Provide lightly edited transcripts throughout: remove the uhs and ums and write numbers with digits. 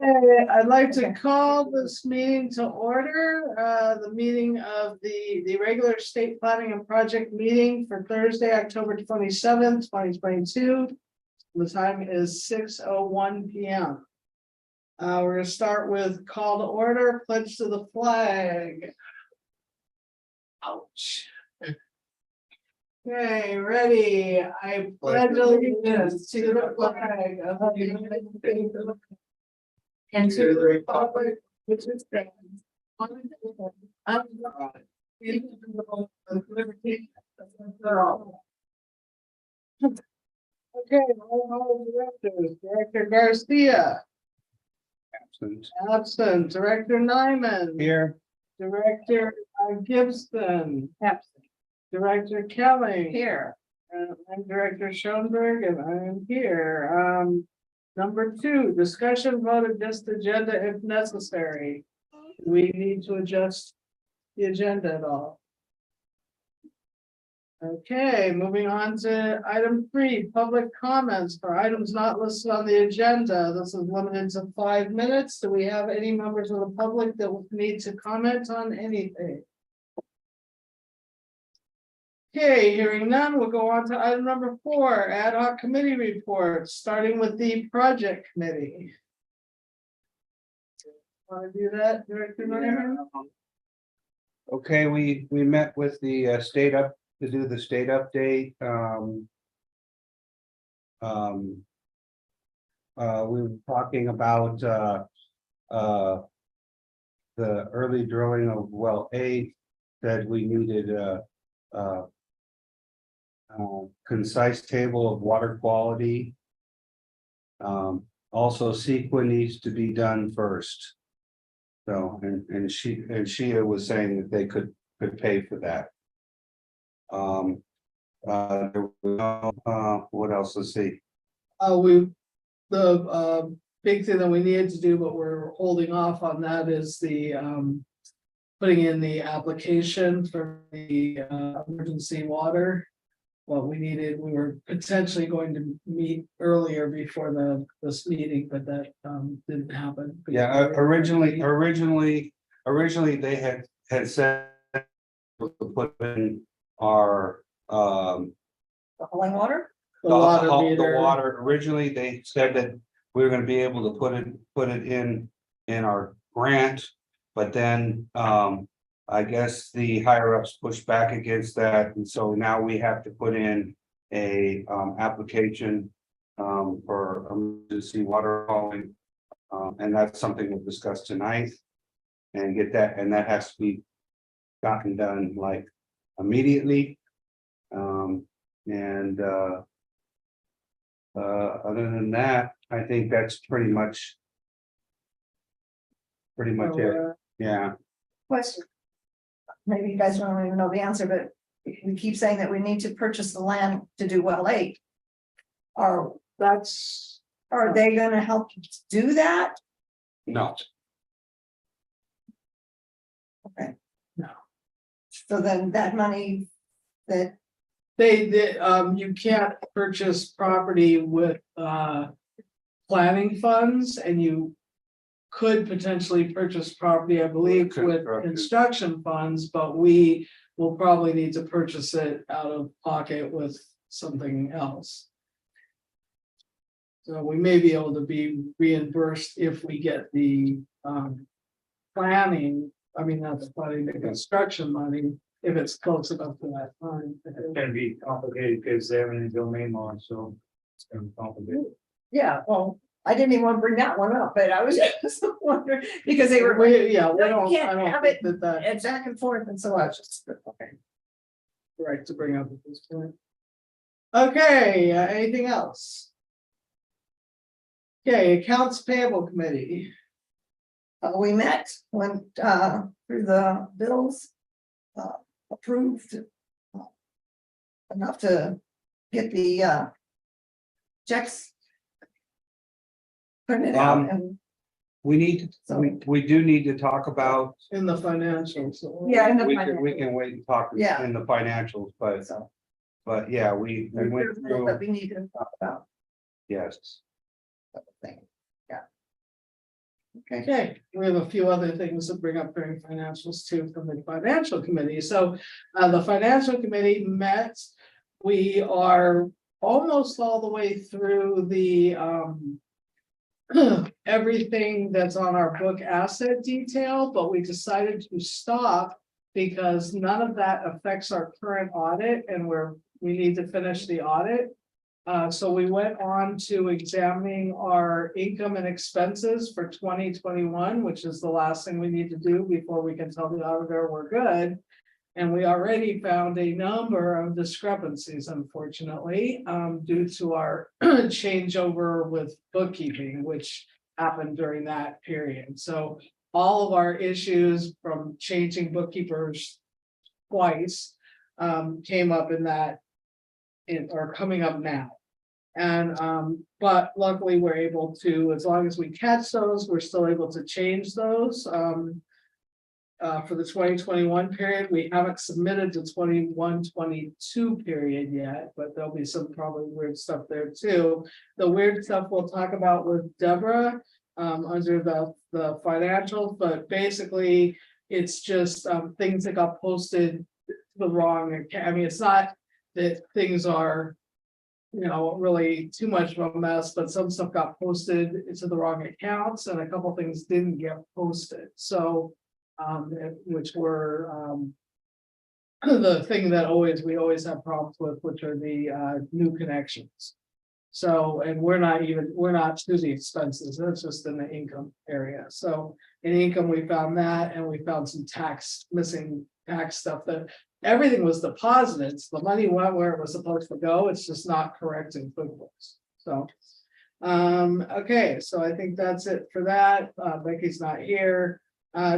I'd like to Okay. call this meeting to order, the meeting of the regular state planning and project meeting for Thursday, October 27th, 2022. The time is 6:01 p.m. We're gonna start with call to order, pledge to the flag. Ouch. Okay, ready, I pledge allegiance to the flag of the United States of America and to the republic which is stands one nation under God, indivisible, with liberty and justice for all. Okay, all directors, Director Garcia, absent, Director Nyman. Here. Director Gibson, Absent. Director Kelly. Here. And I'm Director Schoenberg and I am here. Number 2, discussion vote adjust agenda if necessary. We need to adjust the agenda at all. Okay, moving on to item 3, public comments for items not listed on the agenda. This is limited to 5 minutes. Do we have any members of the public that will need to comment on anything? Okay, hearing none, we'll go on to item number 4, ad hoc committee reports, starting with the project committee. Want to do that, Director Nyman? Okay, we met with the state up to do the state update. We were talking about the early drilling of well 8, that we needed a concise table of water quality. Also, CEQA needs to be done first. So, and Shia was saying that they could pay for that. What else? Let's see. The big thing that we needed to do, but we're holding off on that, is the putting in the application for the emergency water. What we needed, we were potentially going to meet earlier before this meeting, but that didn't happen. Yeah, originally they had said to put in our The holding water? The water meter. the water. Originally, they said that we were gonna be able to put it in our grant, but then I guess the higher ups pushed back against that, and so now we have to put in a application for emergency water hauling. And that's something we'll discuss tonight and get that, and that has to be gotten done like immediately. Other than that, I think that's pretty much it. Yeah. Question. Maybe you guys don't even know the answer, but we keep saying that we need to purchase the land to do well 8. Are they gonna help do that? No. Okay. No. So then that money that, You can't purchase property with planning funds, and you could potentially purchase property, I believe, with construction funds, but we will probably need to purchase it out of pocket with something else. So we may be able to be reimbursed if we get the planning, not the construction money, if it's close enough to that time. It's gonna be complicated because they're in the domain law, so it's gonna be complicated. yeah, well, I didn't even want to bring that one up, but I was just wondering, because they were. We No, you don't, can't I don't have think it that And back and forth, and so I was just, okay. right to bring up at this point. Okay, anything else? Okay, accounts payable committee. We met, went through the bills, approved enough to get the checks printed out, and We do need to talk about. In the financials. yeah, in the We financial. can wait and talk Yeah. in the financials, So but yeah, we went there's a little through, that we need to talk about. yes. Thing. Okay, we have a few other things to bring up during financials too from the financial committee. So the financial committee met. We are almost all the way through the everything that's on our book asset detail, but we decided to stop because none of that affects our current audit and we need to finish the audit. So we went on to examining our income and expenses for 2021, which is the last thing we need to do before we can tell the auditor we're good. And we already found a number of discrepancies, unfortunately, due to our changeover with bookkeeping, which happened during that period. So all of our issues from changing bookkeepers twice came up in that are coming up now. And but luckily we're able to, as long as we catch those, we're still able to change those. For the 2021 period, we haven't submitted the 21-22 period yet, but there'll be some probably weird stuff there too. The weird stuff we'll talk about with Deborah under the financials, but basically it's just things that got posted the wrong. I mean, it's not that things are, you know, really too much of a mess, but some stuff got posted into the wrong accounts and a couple things didn't get posted. So which were the thing that we always have problems with, which are the new connections. So, and we're not to the expenses, that's just in the income area. So in income, we found that, and we found some missing tax stuff that everything was deposited. The money went where it was supposed to go. It's just not correct in QuickBooks. So, okay, so I think that's it for that. Becky's not here.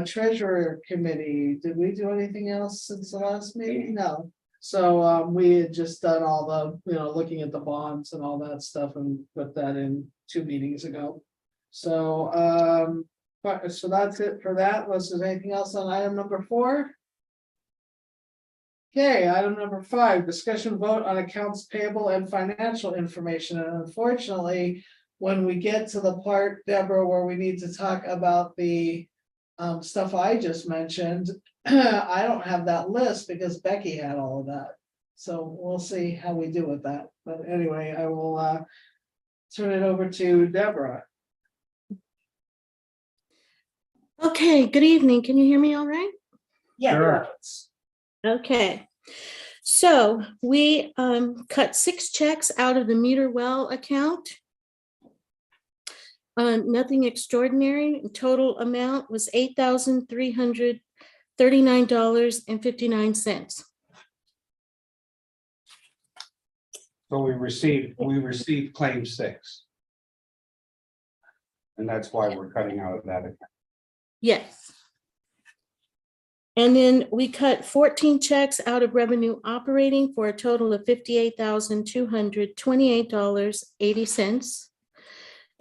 Treasurer committee, did we do anything else since the last meeting? No. So we had just done all the, looking at the bonds and all that stuff and put that in 2 meetings ago. So so that's it for that. Unless there's anything else on item number 4. Okay, item number 5, discussion vote on accounts payable and financial information. And unfortunately, when we get to the part, Deborah, where we need to talk about the stuff I just mentioned, I don't have that list because Becky had all of that. So we'll see how we do with that. But anyway, I will turn it over to Deborah. Okay, good evening. Can you hear me all right? Yeah. Sure. Okay. So we cut 6 checks out of the meter well account. Nothing extraordinary. Total amount was $8,339.59. So we received claim 6. And that's why we're cutting out of that account. Yes. And then we cut 14 checks out of revenue operating for a total of $58,228.80.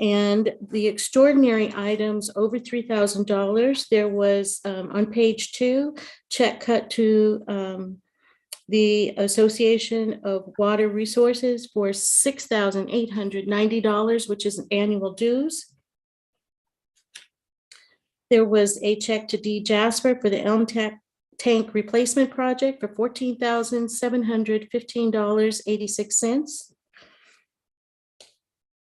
And the extraordinary items over $3,000, there was on page 2, check cut to the Association of Water Resources for $6,890, which is an annual dues. There was a check to D. Jasper for the Elm Tank Replacement Project for $14,715.86.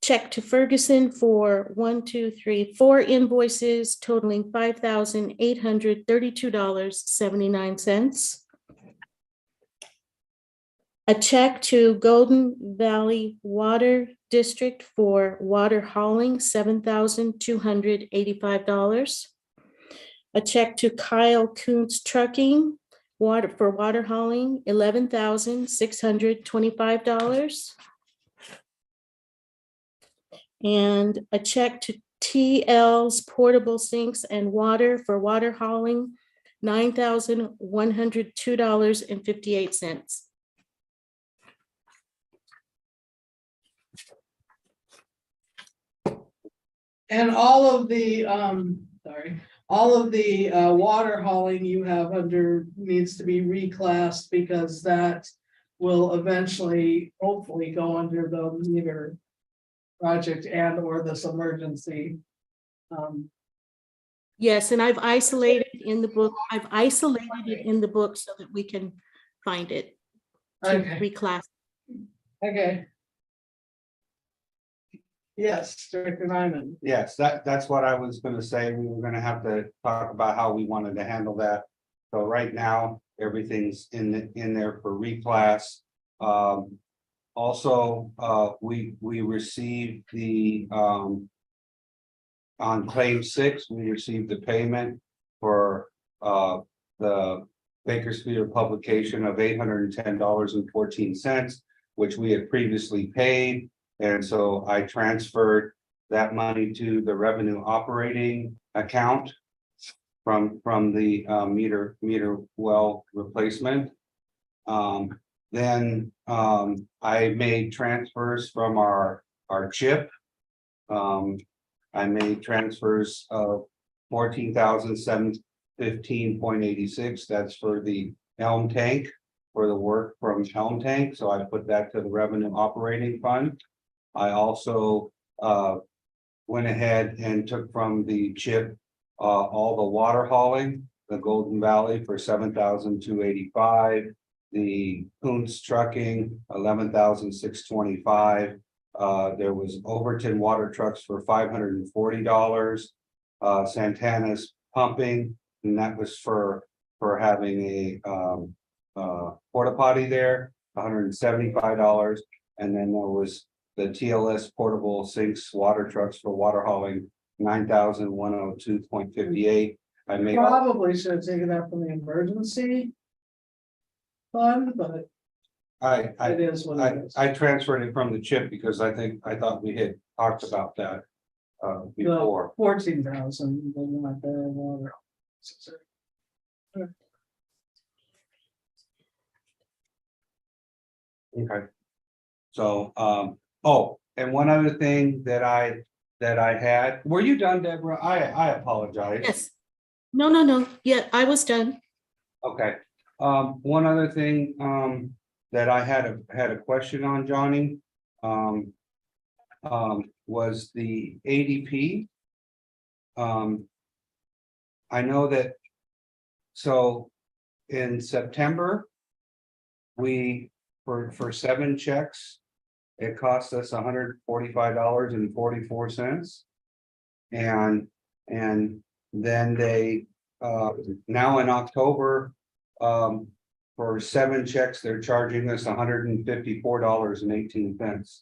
Check to Ferguson for 4 invoices totaling $5,832.79. A check to Golden Valley Water District for water hauling, $7,285. A check to Kyle Kuntz Trucking for water hauling, $11,625. And a check to TL's Portable Sinks and Water for water hauling, $9,102.58. And all of the water hauling you have under needs to be reclassed because that will eventually hopefully go under the meter project and or this emergency Yes, and I've isolated in the book so that we can find it to Okay. reclass. Okay. Yes, Director Nyman. Yes, that's what I was gonna say. We were gonna have to talk about how we wanted to handle that. So right now, everything's in there for reclass. Also, we received the, on claim 6, we received the payment for, the Bakersfield publication of $810.14, which we had previously paid. And so I transferred that money to the revenue operating account from the meter well replacement. Then I made transfers from our chip. I made transfers of 14,715.86. That's for the Elm tank, for the work from Elm tank. So I put that to the revenue operating fund. I also went ahead and took from the chip all the water hauling, the Golden Valley for 7,285, the Kuntz trucking, 11,625. There was Overton water trucks for $540. Santana's pumping, and that was for having a porta potty there, $175. And then there was the TLS portable sinks water trucks for water hauling, 9,102.58. I made Probably should have taken that from the emergency fund, but it is what it is. I transferred it from the chip because I thought we had talked about that before. 14,000, but not the water. Okay. So, oh, and one other thing that I had, were you done, Deborah? I apologize. Yes. No. Yeah, I was done. Okay, one other thing, that I had a question on, Johnny. Was the ADP. I know that. So in September. We, for 7 checks. It cost us $145.44. And then they, now in October, for 7 checks, they're charging us $154.18.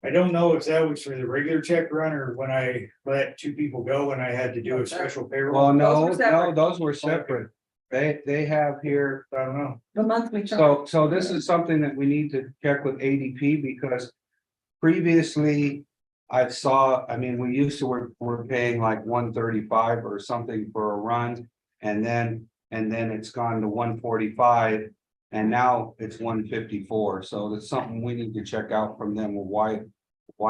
I don't know if that was for the regular check run or when I let 2 people go and I had to do a special payroll. Well, Those were no, separate. those were separate. They have here, I don't know. The monthly charge. so this is something that we need to check with ADP because previously. I mean, we used to, we're paying like 135 or something for a run. And then it's gone to 145 and now it's 154. So that's something we need to check out from them. Why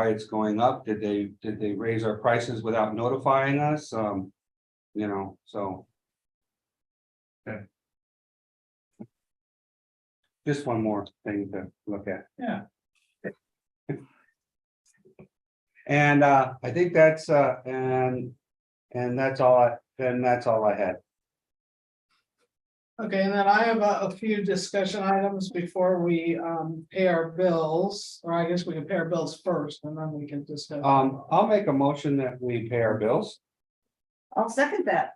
it's going up? Did they raise our prices without notifying us? You know, so. Okay. Just one more thing to look at. Yeah. And I think that's and that's all I had. Okay, and then I have a few discussion items before we pay our bills, or I guess we can pay our bills first and then we can discuss. I'll make a motion that we pay our bills. I'll second that.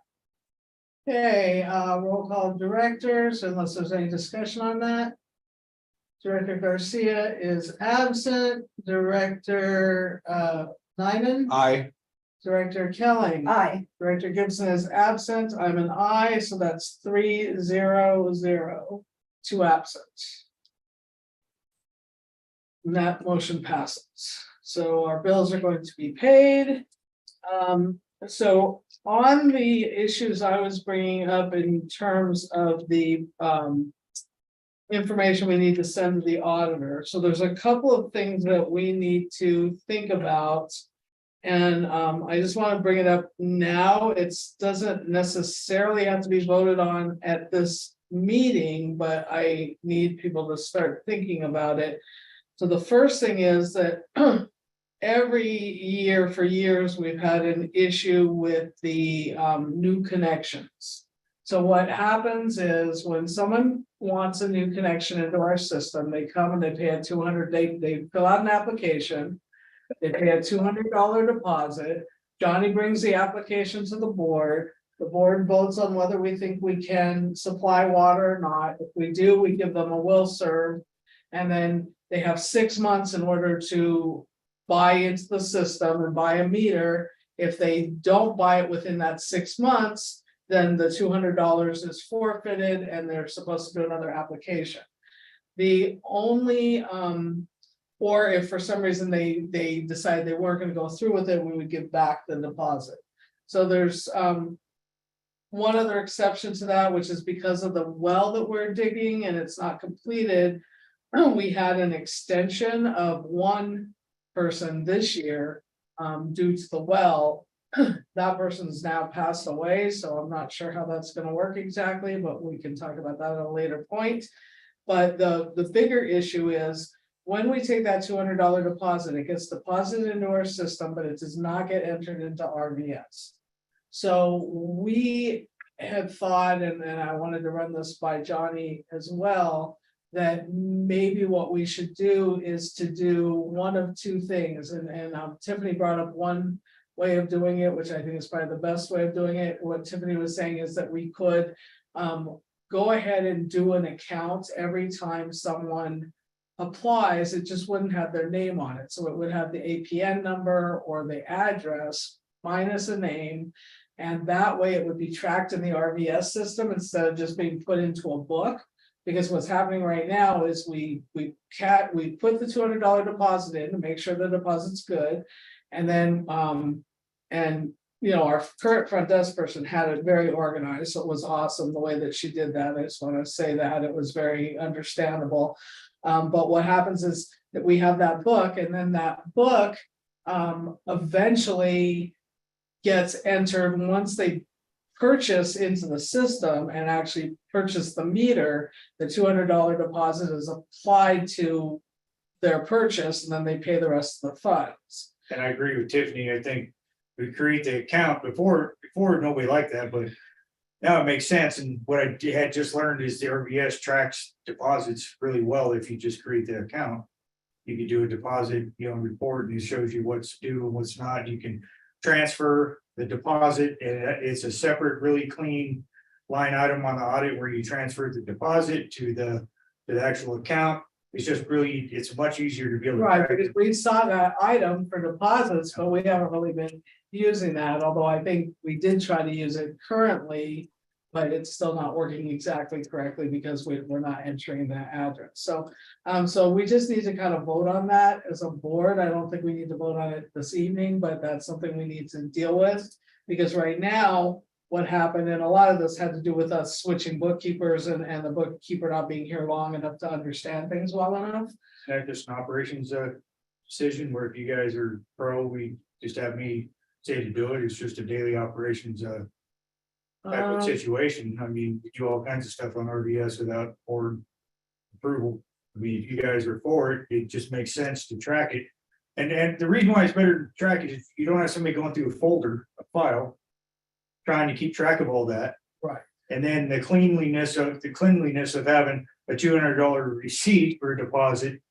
Okay, roll call directors, unless there's any discussion on that. Director Garcia is absent. Director Nyman. Aye. Director Kelly. Aye. Director Gibson is absent. I'm an aye, so that's 3-0-0. 2 absent. And that motion passes. So our bills are going to be paid. So on the issues I was bringing up in terms of the information we need to send to the auditor. So there's a couple of things that we need to think about. And I just want to bring it up now. It doesn't necessarily have to be voted on at this meeting, but I need people to start thinking about it. So the first thing is that every year for years, we've had an issue with the new connections. So what happens is when someone wants a new connection into our system, they come and they pay a 200, they fill out an application. They pay a $200 deposit. Johnny brings the application to the board. The board votes on whether we think we can supply water or not. If we do, we give them a will serve. And then they have 6 months in order to buy into the system and buy a meter. If they don't buy it within that 6 months, then the $200 is forfeited and they're supposed to do another application. The only, or if for some reason they decide they weren't gonna go through with it, we would give back the deposit. So there's, one other exception to that, which is because of the well that we're digging and it's not completed. We had an extension of one person this year, due to the well. That person's now passed away, so I'm not sure how that's gonna work exactly, but we can talk about that at a later point. But the bigger issue is, when we take that $200 deposit, it gets deposited into our system, but it does not get entered into RVS. So we had thought, and I wanted to run this by Johnny as well, that maybe what we should do is to do one of two things, and Tiffany brought up one way of doing it, which I think is probably the best way of doing it. What Tiffany was saying is that we could go ahead and do an account every time someone applies. It just wouldn't have their name on it, so it would have the APN number or the address minus a name. And that way it would be tracked in the RVS system instead of just being put into a book. Because what's happening right now is we put the $200 deposit in to make sure the deposit's good. And then, our current front desk person had it very organized, so it was awesome the way that she did that. I just want to say that it was very understandable. But what happens is that we have that book, and then that book eventually gets entered once they purchase into the system and actually purchase the meter. The $200 deposit is applied to their purchase, and then they pay the rest of the funds. And I agree with Tiffany. I think we create the account before nobody liked that, but now it makes sense. And what I had just learned is the RVS tracks deposits really well. If you just create the account, you can do a deposit, report, and it shows you what's due and what's not. You can transfer the deposit, and it's a separate, really clean line item on the audit where you transfer the deposit to the actual account. It's just really, it's much easier to be able to. Right, track because it. we saw that item for deposits, but we haven't really been using that, although I think we did try to use it currently. But it's still not working exactly correctly because we're not entering that address. So we just need to kind of vote on that as a board. I don't think we need to vote on it this evening, but that's something we need to deal with. Because right now, what happened, and a lot of this had to do with us switching bookkeepers and the bookkeeper not being here long enough to understand things well enough. That's just an operations decision where if you guys are pro, we just have me say to do it. It's just a daily operations type of situation. I mean, we do all kinds of stuff on RVS without board approval. I mean, if you guys are for it, it just makes sense to track it. And the reason why it's better to track it is you don't have somebody going through a folder, a file, trying to keep track of all that. Right. And then the cleanliness of having a $200 receipt for a deposit,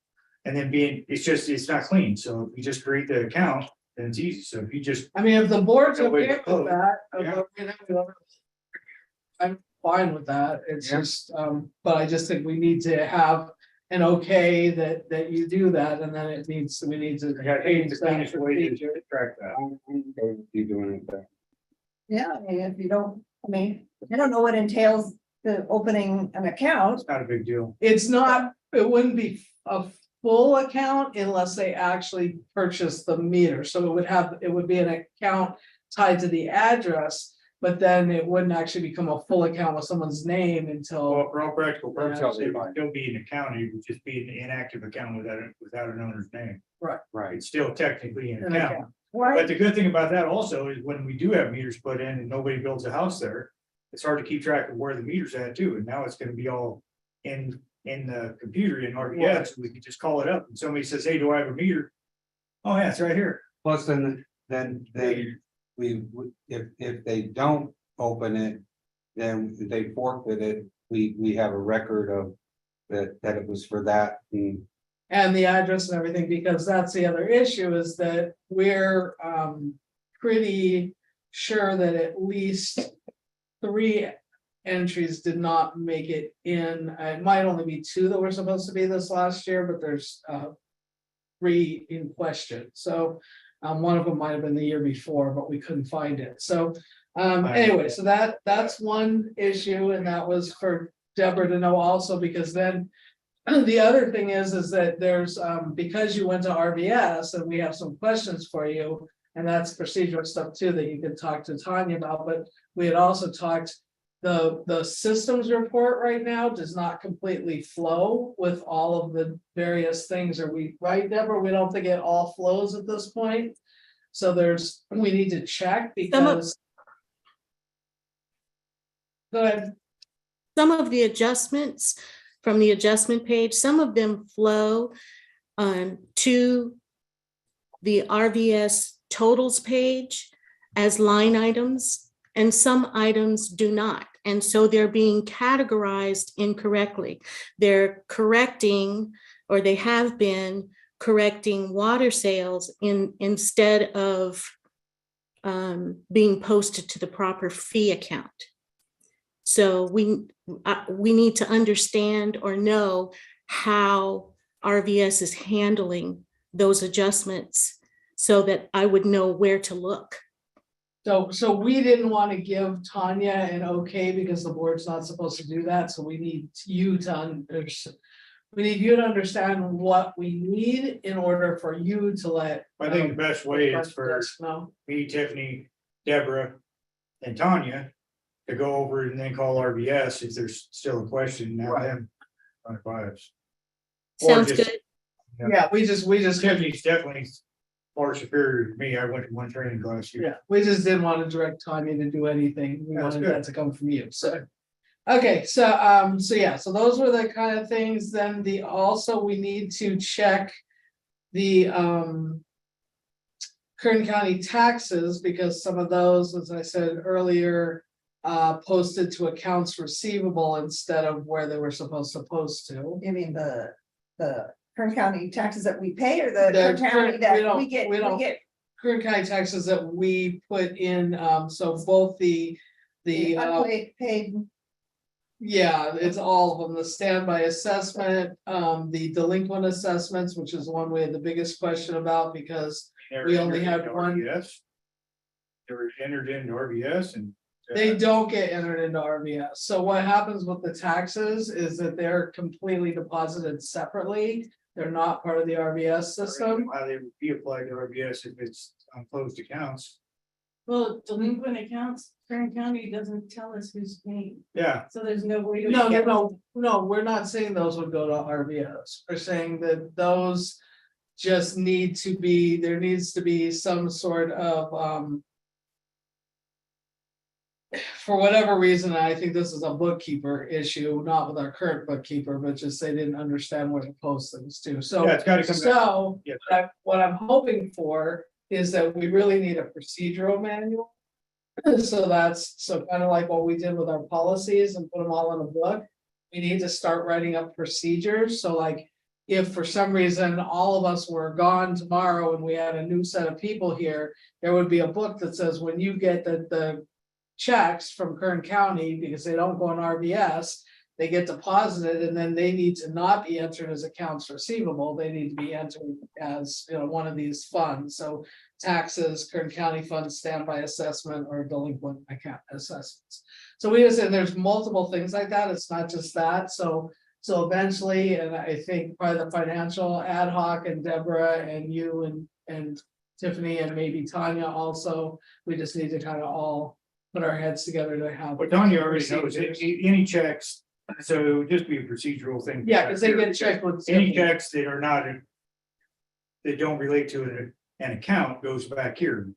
and then it's not clean. So if you just create the account, then it's easy. So if you just, I mean, if the board's No way okay to with vote. that, Yeah. I'm fine with that. It's just, but I just think we need to have an okay that you do that, and then we need to. I think it's the change cleanest that way to procedure. track that. You doing it there. Yeah, I mean, if you don't, I don't know what entails the opening an account. It's not a big deal. It's not, it wouldn't be a full account unless they actually purchase the meter, so it would be an account tied to the address. But then it wouldn't actually become a full account with someone's name Well, until, for all practical purposes, Yeah. it would still be an account. It would just be an inactive account without an owner's name. Right. It's still technically an An account. account. Right, But the good thing about that also is when we do have meters put in and nobody builds a house there, it's hard to keep track of where the meter's at too. And now it's gonna be all in the computer in RVS. We can just call it up and somebody says, hey, do I have a meter? Oh, yeah, it's right here. Plus then if they don't open it, then they forfeit it, we have a record of that it was for that. And the address and everything, because that's the other issue is that we're pretty sure that at least 3 entries did not make it in. It might only be 2 that were supposed to be this last year, but there's 3 in question. So one of them might have been the year before, but we couldn't find it. So anyway, so that's one issue, and that was for Deborah to know also, because then the other thing is that there's, because you went to RVS and we have some questions for you, and that's procedural stuff too, that you could talk to Tanya about, but we had also talked, the systems report right now does not completely flow with all of the various things. Are we right, Deborah? We don't think it all flows at this point. So we need to check because. Go ahead. Some of the adjustments from the adjustment page, some of them flow to the RVS totals page as line items, and some items do not. And so they're being categorized incorrectly. They're correcting, or they have been correcting water sales instead of being posted to the proper fee account. So we need to understand or know how RVS is handling those adjustments so that I would know where to look. So we didn't want to give Tanya an okay because the board's not supposed to do that. So we need you to understand what we need in order for you to let. I think the best way is for us know. me, Tiffany, Deborah, and Tanya to go over and then call RBS if there's still a question, and have them run it by us. Or Sounds just- good. Yeah, we just. Tiffany's definitely far superior to me. I went to one training class. Yeah, we just didn't want to direct Tanya to do anything. We That's wanted good. that to come from you, so. Okay, so yeah, so those were the kind of things, then also we need to check the Kern County taxes, because some of those, as I said earlier, posted to accounts receivable instead of where they were supposed to post to. You mean the Kern County taxes that we pay, or the The Kern County current- that we get? Kern County taxes that we put in, so both the Paid, yeah, it's all of them, the standby assessment, the delinquent assessments, which is the one we had the biggest question about, because we only had one. RBS. They were entered into RBS and. they don't get entered into RVS. So what happens with the taxes is that they're completely deposited separately. They're not part of the RVS system. How they would be applied to RBS if it's on closed accounts. Well, delinquent accounts, Kern County doesn't tell us who's paying, Yeah, so there's no way. to No, get- we're not saying those would go to RVS. We're saying that those just need to be, there needs to be some sort of, for whatever reason, I think this is a bookkeeper issue, not with our current bookkeeper, but just they didn't understand where to post things to, so. yeah, it's gotta come back. So, Yeah. what I'm hoping for is that we really need a procedural manual. So kind of like what we did with our policies and put them all in a book. We need to start writing up procedures, so like, if for some reason all of us were gone tomorrow and we had a new set of people here, there would be a book that says, when you get the checks from Kern County, because they don't go on RVS, they get deposited, and then they need to not be entered as accounts receivable. They need to be entered as, one of these funds. So taxes, Kern County funds, standby assessment, or delinquent account assessments. So we just said there's multiple things like that. It's not just that. So eventually, and I think probably the financial ad hoc and Deborah and you and Tiffany and maybe Tanya also, we just need to kind of all put our heads together to have. But Tanya already knows procedures. any checks, so it would just be a procedural thing. Yeah, because they get checked with. Any checks that are not. That don't relate to an account goes back here.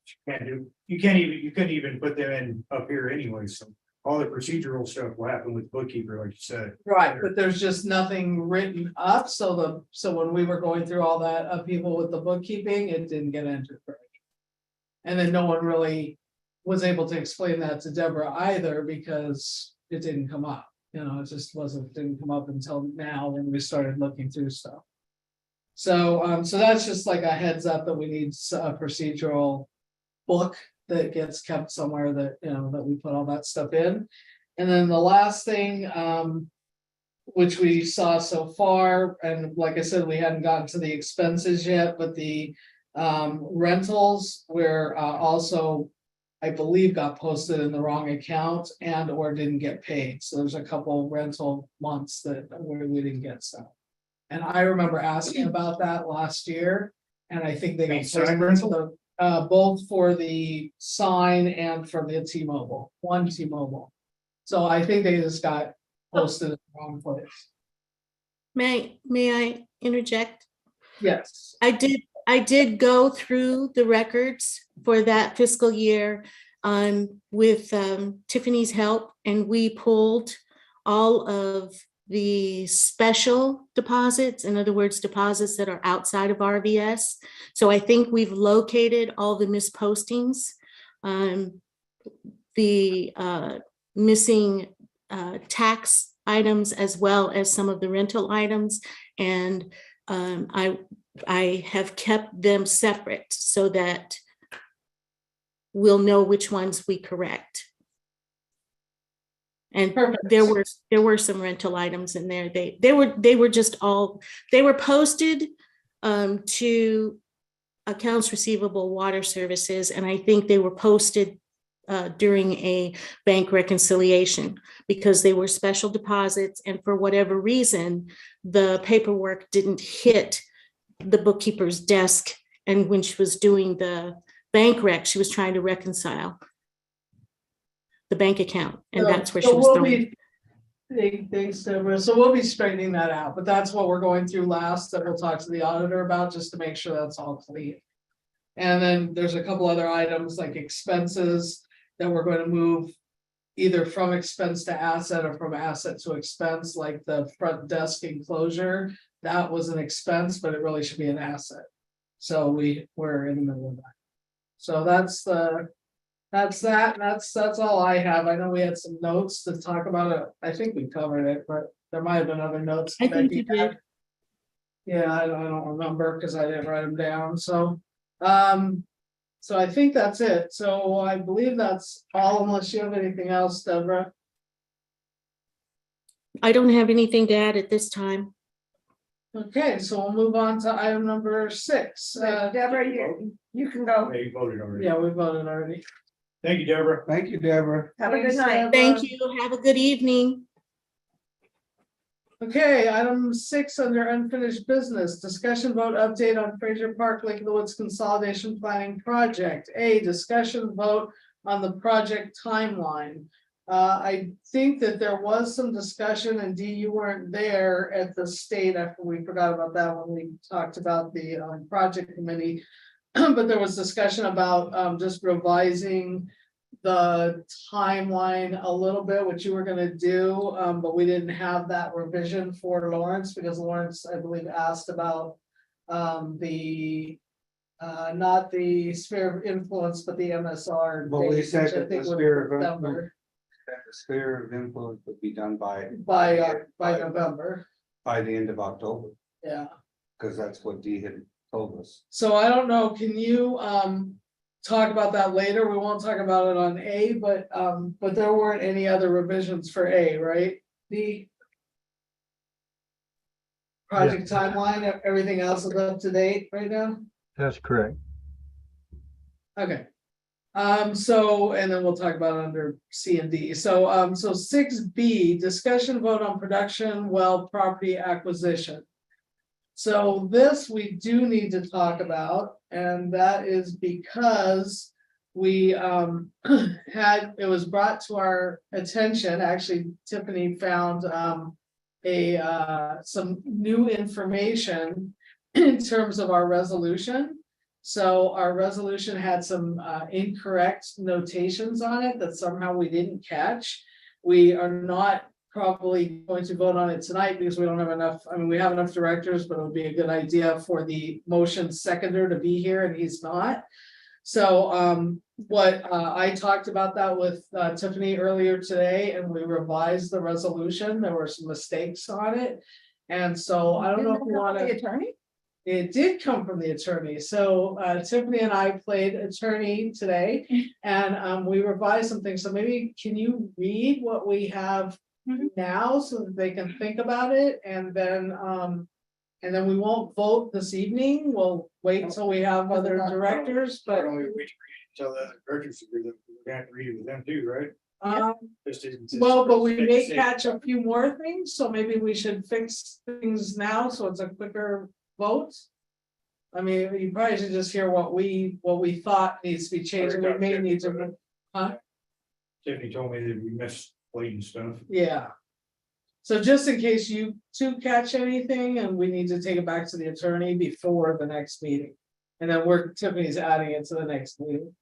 You couldn't even put them in up here anyway, so. all the procedural stuff will happen with bookkeeper, like you said. Right, but there's just nothing written up, so when we were going through all that upheaval with the bookkeeping, it didn't get entered. Right. And then no one really was able to explain that to Deborah either, because it didn't come up, you know, it just didn't come up until now when we started looking through stuff. So, so that's just like a heads up that we need a procedural book that gets kept somewhere that, you know, that we put all that stuff in. And then the last thing, which we saw so far, and like I said, we hadn't gotten to the expenses yet, but the rentals were also, I believe, got posted in the wrong account and or didn't get paid. So there's a couple rental months that where we didn't get stuff. And I remember asking about that last year, and I think they Mean got sign posted rental? both for the sign and for the T-Mobile, one T-Mobile. So I think they just got posted in the wrong place. May I interject? Yes. I did go through the records for that fiscal year with Tiffany's help, and we pulled all of the special deposits, in other words, deposits that are outside of RVS. So I think we've located all the mispostings, the missing tax items, as well as some of the rental items. And I have kept them separate so that we'll know which ones we correct. And Perfect. there were some rental items in there. They were just all, they were posted to accounts receivable water services, and I think they were posted during a bank reconciliation because they were special deposits, and for whatever reason, the paperwork didn't hit the bookkeeper's desk. And when she was doing the bank rec, she was trying to reconcile the bank account, and that's where she was throwing. Thanks, Deborah. So we'll be straightening that out, but that's what we're going through last, that we'll talk to the auditor about, just to make sure that's all clean. And then there's a couple other items like expenses that we're going to move either from expense to asset or from asset to expense, like the front desk enclosure. That was an expense, but it really should be an asset. So we're in the middle of that. So that's that. That's all I have. I know we had some notes to talk about it. I think we covered it, but there might have been other notes. I think Becky you did. had. Yeah, I don't remember because I didn't write them down. So I think that's it. So I believe that's all, unless you have anything else, Deborah. I don't have anything to add at this time. Okay, so we'll move on to item number 6. Deborah, you can go. They voted already. Yeah, we voted already. Thank you, Deborah. Thank you, Deborah. Have a good Thanks, night. Deborah. Thank you. Have a good evening. Okay, item 6 under unfinished business, discussion vote update on Fraser Park Lake of the Woods Consolidation Planning Project. A discussion vote on the project timeline. I think that there was some discussion, and Dee, you weren't there at the state after we forgot about that when we talked about the project committee. But there was discussion about just revising the timeline a little bit, what you were gonna do, but we didn't have that revision for Lawrence, because Lawrence, I believe, asked about the not the sphere of influence, but the MSR. But we date, said which I that think the was sphere of December, That the sphere of influence would be done by by November, the end of October, yeah. because that's what Dee had told us. So I don't know, can you talk about that later? We won't talk about it on A, but there weren't any other revisions for A, right? The project timeline, everything else is up to date right now? That's correct. Okay. So, and then we'll talk about it under C and D. So 6B, discussion vote on production well property acquisition. So this we do need to talk about, and that is because we had, it was brought to our attention, actually Tiffany found some new information in terms of our resolution. So our resolution had some incorrect notations on it that somehow we didn't catch. We are not probably going to vote on it tonight because we don't have enough, I mean, we have enough directors, but it would be a good idea for the motion seconder to be here and he's not. So what I talked about that with Tiffany earlier today and we revised the resolution. There were some mistakes on it. And so I don't know if you want The to. attorney? It did come from the attorney, so Tiffany and I played attorney today and we revised some things, so maybe can you read what we have Mhm. now so that they can think about it and then we won't vote this evening, we'll wait until we have other directors, But but only we tell the directors to read it, we're gonna have to read it with them too, right? um, Just isn't- well, but we may Say- catch a few more things, so maybe we should fix things now, so it's a quicker vote. I mean, you probably should just hear what we thought needs to be changed, and we may need to, Tiffany told me that we missed blatant stuff. yeah. So just in case you two catch anything, and we need to take it back to the attorney before the next meeting. And then Tiffany's adding it to the next meeting.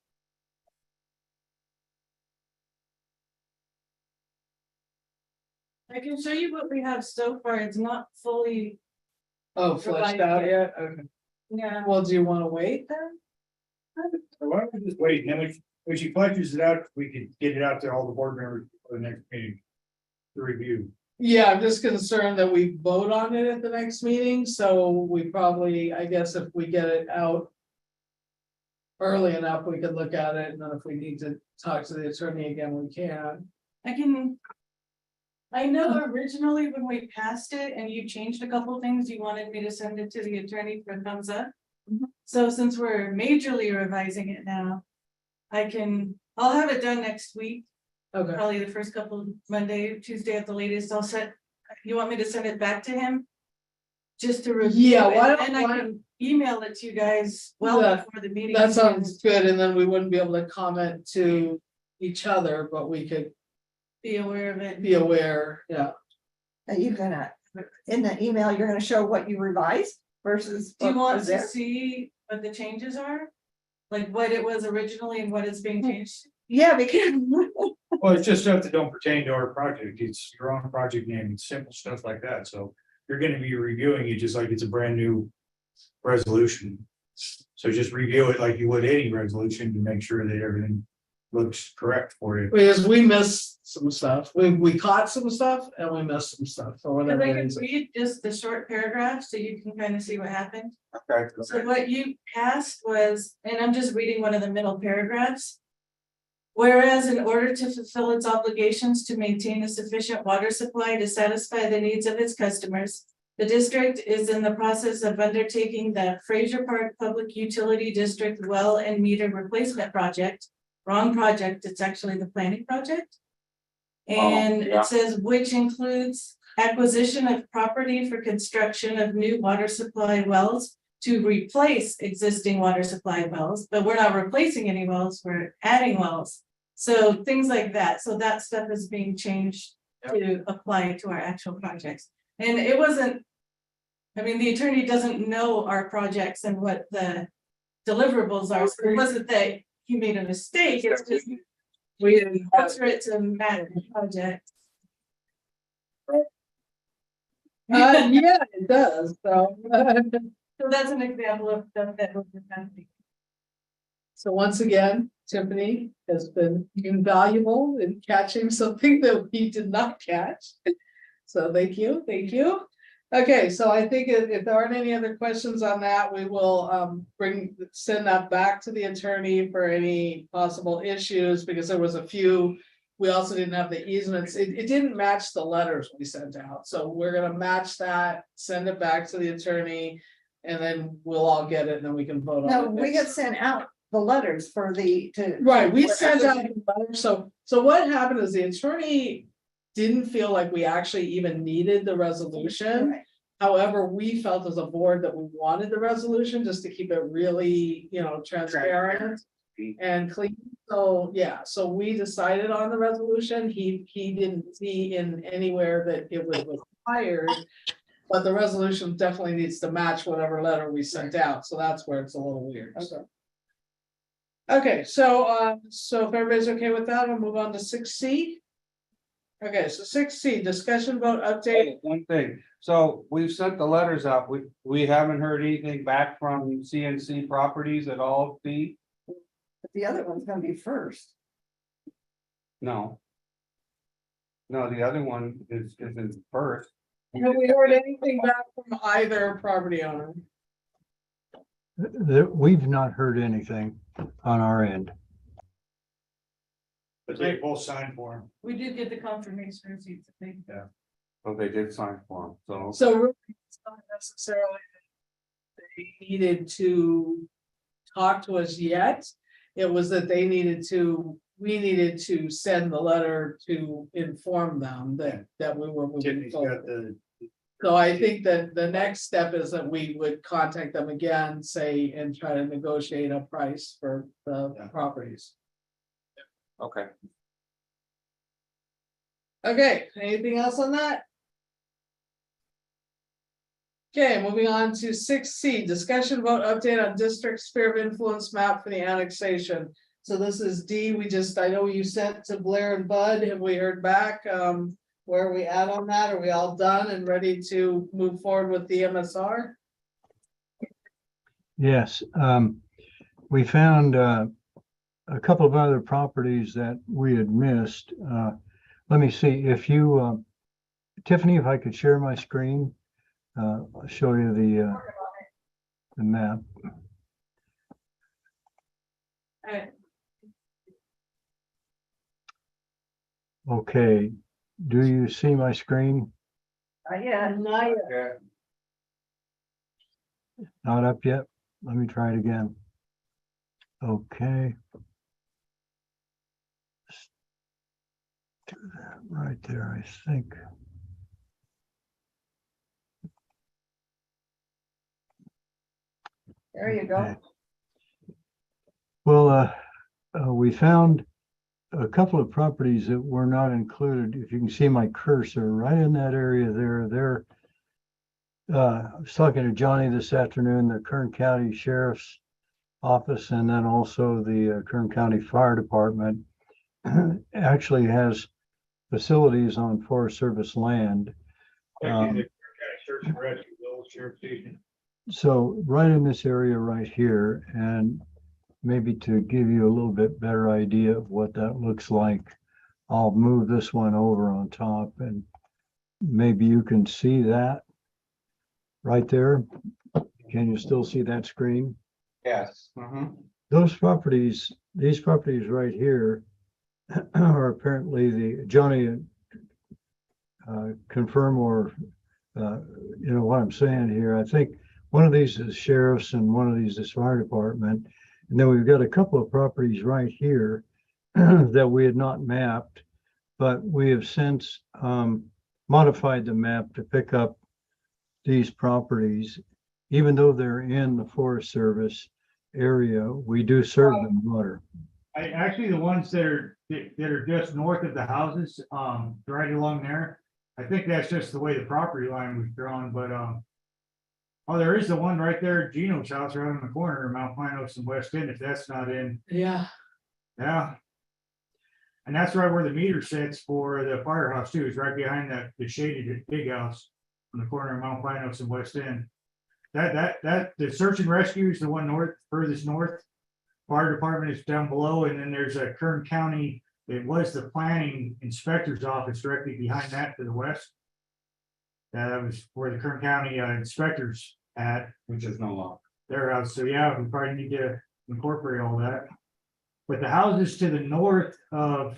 I can show you what we have so far. It's not fully, Oh, fleshed Revised out it. yet? Okay, yeah. well, do you wanna wait then? So why don't we just wait, and then when she fleshes it out, we could get it out to all the board members for the next meeting. To review. Yeah, I'm just concerned that we vote on it at the next meeting, so we probably, I guess if we get it out. Early enough, we could look at it, and then if we need to talk to the attorney again, we can. I know originally when we passed it and you changed a couple things, you wanted me to send it to the attorney for thumbs up. Mhm. So since we're majorly revising it now, I'll have it done next week, Okay, probably the first couple, Monday, Tuesday at the latest, you want me to send it back to him? Just to review Yeah, it, why don't- and I why- can email it to you guys well Yeah, before the meeting. that sounds good, and then we wouldn't be able to comment to each other, but we could Be aware of it. be aware, yeah. Are you gonna, in the email, you're gonna show what you revised versus? Do you what want was to there? see what the changes are? Like what it was originally and what is being changed? Yeah, because. Well, it's just stuff that don't pertain to our project, it's your own project name, it's simple stuff like that, so. You're gonna be reviewing it just like it's a brand new resolution. So just review it like you would any resolution to make sure that everything looks correct for you. Because we missed some stuff, we caught some stuff and we missed some stuff for Cause whatever I can reason. read just the short paragraph so you can kind of see what happened. Okay. So what you passed was, and I'm just reading one of the middle paragraphs. Whereas in order to fulfill its obligations to maintain a sufficient water supply to satisfy the needs of its customers. The district is in the process of undertaking the Fraser Park Public Utility District Well and Meter Replacement Project. Wrong project, it's actually the planning project. And yeah. it says which includes acquisition of property for construction of new water supply wells. To replace existing water supply wells, but we're not replacing any wells, we're adding wells. So things like that, so that stuff is being changed to apply to our actual projects. And it wasn't. I mean, the attorney doesn't know our projects and what the deliverables are, so it wasn't that he made a mistake, it's just. We didn't have- Alter it to match the project. Yeah, it does, so. So that's an example of stuff that was happening. So once again, Tiffany has been invaluable in catching something that we did not catch. So thank you, thank you. Okay, so I think if there aren't any other questions on that, we will send that back to the attorney for any possible issues, because there was a few. We also didn't have the easements, it didn't match the letters we sent out, so we're gonna match that, send it back to the attorney. And then we'll all get it and then we can vote on it. No, we next had sent out the letters for to. Right, we for sent out acquisition. the letter, so what happened is the attorney didn't feel like we actually even needed the resolution. Right. However, we felt as a board that we wanted the resolution just to keep it really, transparent and clean. So, yeah, so we decided on the resolution. He didn't see in anywhere that it was required. But the resolution definitely needs to match whatever letter we sent out, so that's where it's a little weird, so. Okay, so if everybody's okay with that, we'll move on to 6C. Okay, so 6C, discussion vote update. Hey, one thing, so we've sent the letters out, we haven't heard anything back from CNC Properties at all, Pete? But the other one's gonna be first. No. No, the other one is first. Have we heard anything back from either property owner? We've not heard anything on our end. But they both signed for him. We did get the confirmation receipts, I think. So they did sign for them, so. So really, it's not necessarily that they needed to talk to us yet. It was that we needed to send the letter to inform them that we were moving Tiffany's got forward. the, So I think that the next step is that we would contact them again, say, and try to negotiate a price for the Yeah. properties. Okay. Okay, anything else on that? Okay, moving on to 6C, discussion vote update on district sphere of influence map for the annexation. So this is D, I know you sent to Blair and Bud, have we heard back? Where are we at on that? Are we all done and ready to move forward with the MSR? Yes, we found a couple of other properties that we had missed. Let me see if you, Tiffany, if I could share my screen, I'll show you the map. Okay, do you see my screen? Yeah, Not yet. Yeah. Not up yet? Let me try it again. Okay. Do that right there, I think. there you go. Okay. Well, we found a couple of properties that were not included. If you can see my cursor right in that area there, I was talking to Johnny this afternoon, the Kern County Sheriff's Office, and then also the Kern County Fire Department actually has facilities on Forest Service land. search and rescue, little sheriff station. So right in this area right here, and maybe to give you a little bit better idea of what that looks like, I'll move this one over on top and maybe you can see that right there. Can you still see that screen? Yes. Those properties, these properties right here are apparently Johnny confirm or you know what I'm saying here. I think one of these is sheriff's and one of these is fire department. And then we've got a couple of properties right here that we had not mapped, but we have since modified the map to pick up these properties. Even though they're in the Forest Service area, we do serve them water. Actually, the ones that are just north of the houses, right along there, I think that's just the way the property line was drawn, but, oh, there is the one right there at Gino's house right on the corner of Mount Pinos and West End, if that's not in, Yeah, yeah. And that's right where the meter sits for the firehouse too, is right behind the shaded big house on the corner of Mount Pinos and West End. The search and rescue is the one north, furthest north. Fire department is down below, and then there's a Kern County, it was the planning inspector's office directly behind that to the west. That was where the Kern County inspectors at, Which is no longer. their house, so yeah, we probably need to incorporate all that. But the houses to the north of,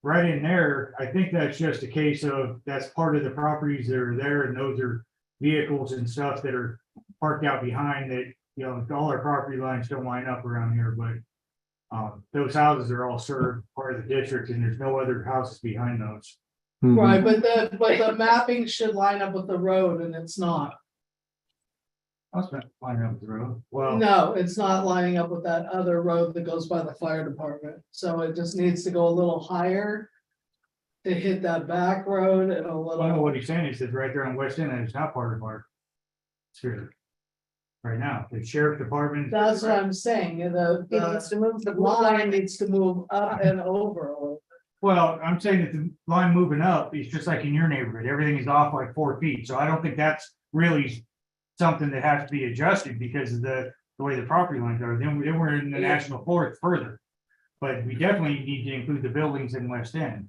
right in there, I think that's just a case of, that's part of the properties that are there, and those are vehicles and stuff that are parked out behind that, you know, all our property lines don't line up around here, but those houses are all served part of the district, and there's no other houses behind those. Mhm. right, but the mapping should line up with the road and it's not. I was gonna find out the road, well, No, it's not lining up with that other road that goes by the fire department, so it just needs to go a little higher. to hit that back road and a Well, little. what he's saying is that right there on West End, and it's not part of our sphere. Right now, the sheriff department. That's what I'm saying, He needs to move the the line needs to move up and over a little. Well, I'm saying that the line moving up is just like in your neighborhood, everything is off like 4 feet, so I don't think that's really. Something that has to be adjusted because of the way the property lines are, then we're in the Yeah. national forest further. But we definitely need to include the buildings in West End.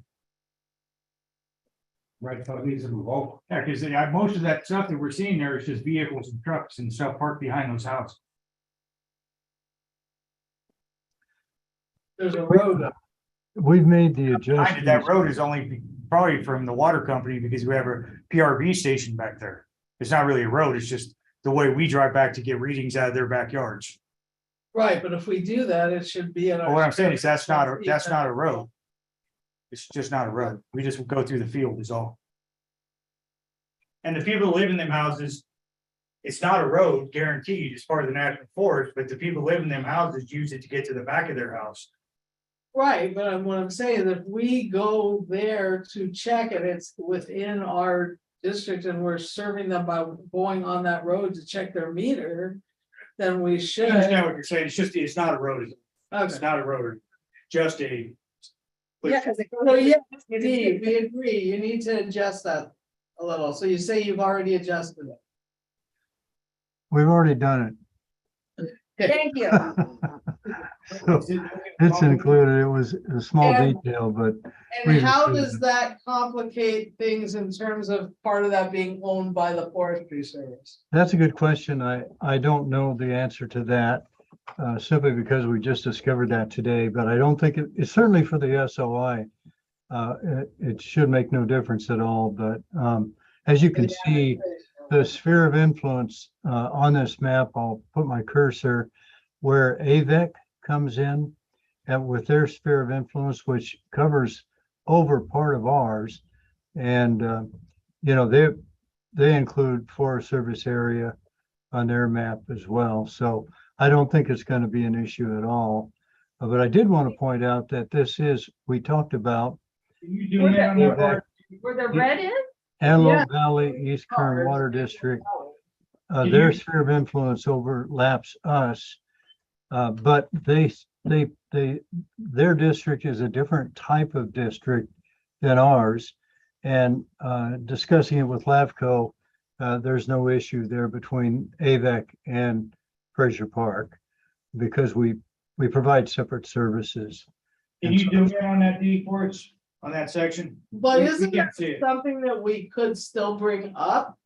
Right, so it needs to move over. Yeah, because most of that stuff that we're seeing there is just vehicles and trucks and stuff parked behind those houses. There's a road up. We've made the Behind it, adjustments. that road is only probably from the water company because we have a PRV station back there. It's not really a road, it's just the way we drive back to get readings out of their backyards. Right, but if we do that, it should be in But our. what I'm saying is that's not a road. It's just not a road. We just go through the field is all. And the people who live in them houses. It's not a road guaranteed, it's part of the national forest, but the people who live in them houses use it to get to the back of their house. Right, but what I'm saying, is if we go there to check it, it's within our district and we're serving them by going on that road to check their meter. Then we I should. understand what you're saying, it's not a road, it's Okay, not a road, just a. Yeah, because it goes. so yeah, Steve, we agree, you need to adjust that a little, so you say you've already adjusted it. We've already done Thank you. it. So it's included. It was a small And- detail, but And We've how included does it. that complicate things in terms of part of that being owned by the forestry service? that's a good question. I don't know the answer to that. Simply because we just discovered that today, but I don't think it's certainly for the SOI. It should make no difference at all, but as you can see, the sphere of influence on this map, I'll put my cursor where AVEC comes in and with their sphere of influence, which covers over part of ours. And, they include Forest Service area on their map as well. So I don't think it's going to be an issue at all. But I did want to point out that we talked about Can you do that on that part? Where the red is? Antelope Valley East Kern Water District. Their sphere of influence overlaps us. But their district is a different type of district than ours. And discussing it with LAFCO, there's no issue there between AVEC and Fraser Park because we provide separate services. Can you do that on that D for us, on that section? But We isn't can't that see it. something that we could still bring up?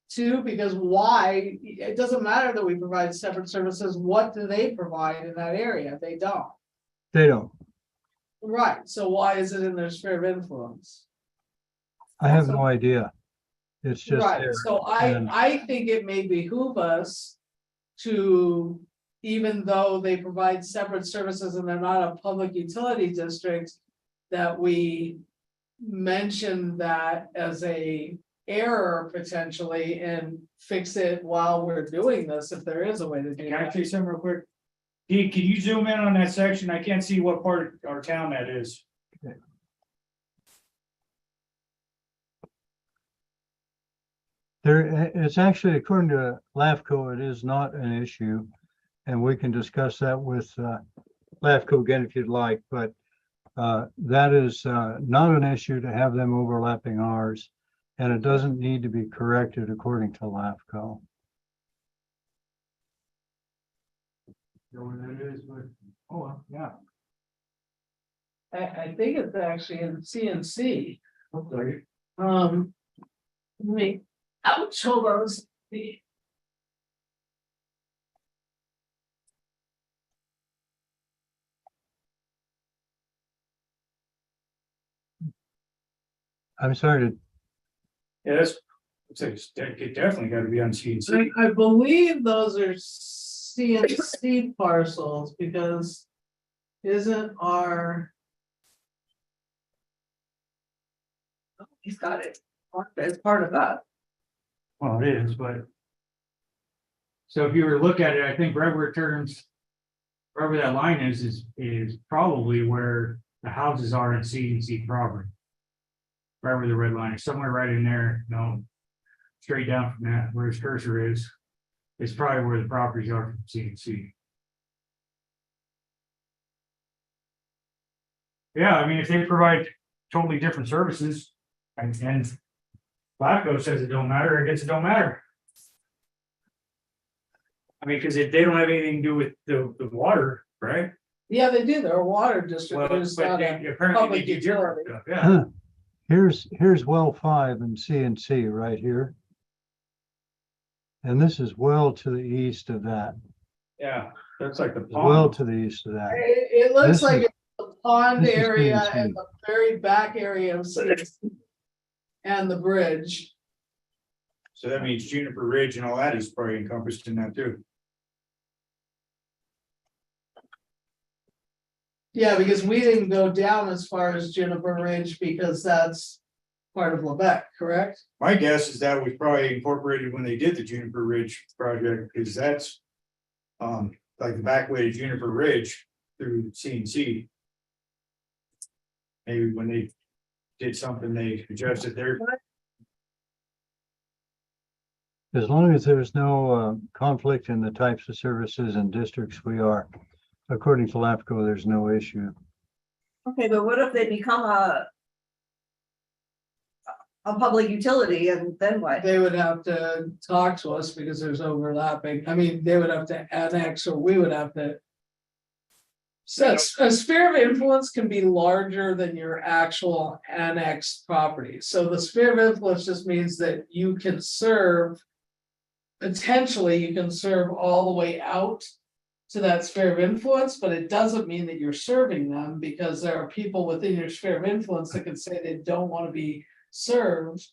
Too, because why, it doesn't matter that we provide separate services, what do they provide in that area? They don't. They don't. Right, so why is it in their sphere of influence? I have no idea. It's just Right, there. so and- I think it may behoove us to, even though they provide separate services and they're not a public utility district, that we mention that as a error potentially and fix it while we're doing this, if there is a way to do Can I that. say something real quick? Dee, can you zoom in on that section? I can't see what part of our town that is. It's actually, according to LAFCO, it is not an issue. And we can discuss that with LAFCO again if you'd like, but that is not an issue to have them overlapping ours. And it doesn't need to be corrected according to LAFCO. Know where that is, but, oh, well, yeah. I think it's actually in CNC. Okay. Let me, ouch, hold on. I'm sorry to, Yeah, that's, it definitely gotta be on CNC. I believe those are CNC parcels because isn't our, He's got it. As part of that. Well, it is, but. So if you were to look at it, I think right where it turns. Wherever that line is probably where the houses are in CNC property. right where the red line is, somewhere right in there, no. Straight down from that, where his cursor is probably where the properties are from CNC. Yeah, I mean, if they provide totally different services, and Flacco says it don't matter, I guess it don't matter. I mean, because if they don't have anything to do with the water, right? Yeah, they do, they're a water district, Well, they're but just not a they apparently they public do different utility. stuff, yeah. Here's well 5 and CNC right here. And this is well to the east of that, Yeah, that's like the well pond. to the east of that. It looks This like is- it's the pond this is area CNC. and the very back area of CNC. And the bridge. So that means Juniper Ridge and all that is probably encompassed in that too. Yeah, because we didn't go down as far as Juniper Ridge because that's part of Lebec, correct? My guess is that was probably incorporated when they did the Juniper Ridge project, because that's. Like the back way to Juniper Ridge through CNC. Maybe when they did something, they adjusted their, As long as there's no conflict in the types of services and districts we are, according to LAFCO, there's no issue. Okay, but what if they become a public utility and then what? They would have to talk to us because there's overlapping. I mean, they would have to annex or we would have to. So a sphere of influence can be larger than your actual annexed property. So the sphere of influence just means that you can serve. Potentially, you can serve all the way out to that sphere of influence, but it doesn't mean that you're serving them because there are people within your sphere of influence that can say they don't want to be served.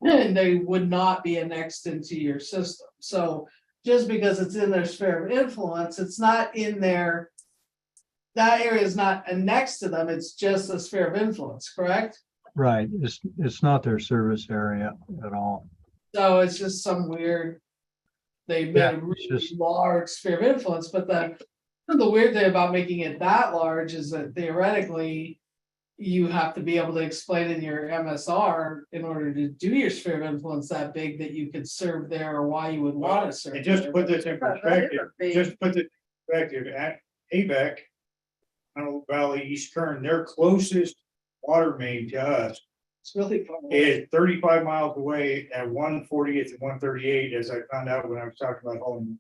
And they would not be annexed into your system. So just because it's in their sphere of influence, it's not in their. That area is not annexed to them, it's just a sphere of influence, correct? Right, it's not their service area at all. So it's just some weird. They made Yeah, a it's really just- large sphere of influence, but the weird thing about making it that large is that theoretically. You have to be able to explain in your MSR in order to do your sphere of influence that big that you could serve there or why you would want to serve. and just to there. put this in perspective, just put this in perspective, at ABEC. Antelope Valley, East Kern, their closest water main to us It's really fun. is 35 miles away at 140th and 138, as I found out when I was talking about home.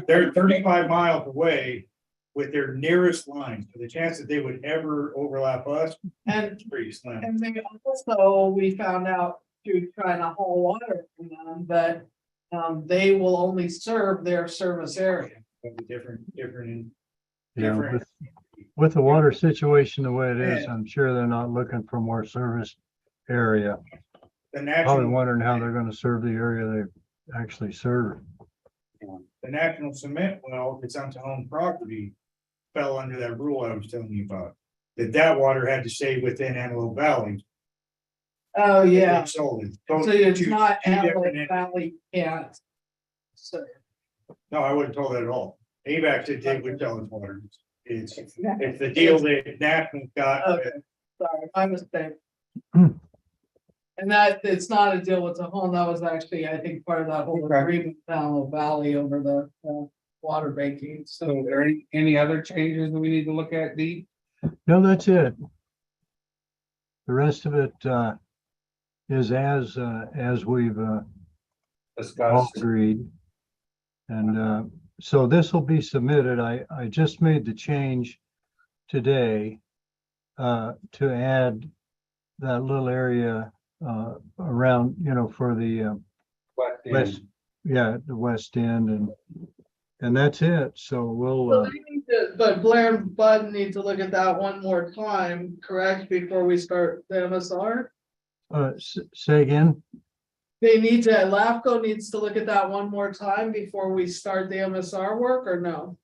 They're 35 miles away with their nearest line, so the chance that they would ever overlap us And is pretty slim. And they also, we found out through trying to haul water from them that they will only serve their service area. Different. Yeah, Different. with the water situation the way it is, Yeah. I'm sure they're not looking for more service area. The Probably national, wondering how they're gonna serve the area they actually serve. the national cement well, if it's on own property. Fell under that rule I was telling you about, that water had to stay within Antelope Valley. Oh, if they yeah. Sold it. So it's Two- not two different Antelope entities. Valley can't. So No, I wouldn't told that at all. ABAC said they would tell us water. It's the deal that National got. Okay. Sorry, my mistake. Hmm. And that, it's not a deal with the home, that was actually, I think, part of that whole Okay. agreement down the valley over the water banking, So so. are there any other changes that we need to look at, Dee? No, that's it. The rest of it is as we've all Discuss. agreed. And so this will be submitted. I just made the change today to add that little area around, for the west, the west end and that's it. So So we'll, they need to, but Blair and Bud need to look at that one more time, correct, before we start the MSR? say again. They need to, LAFCO needs to look at that one more time before we start the MSR work, or no?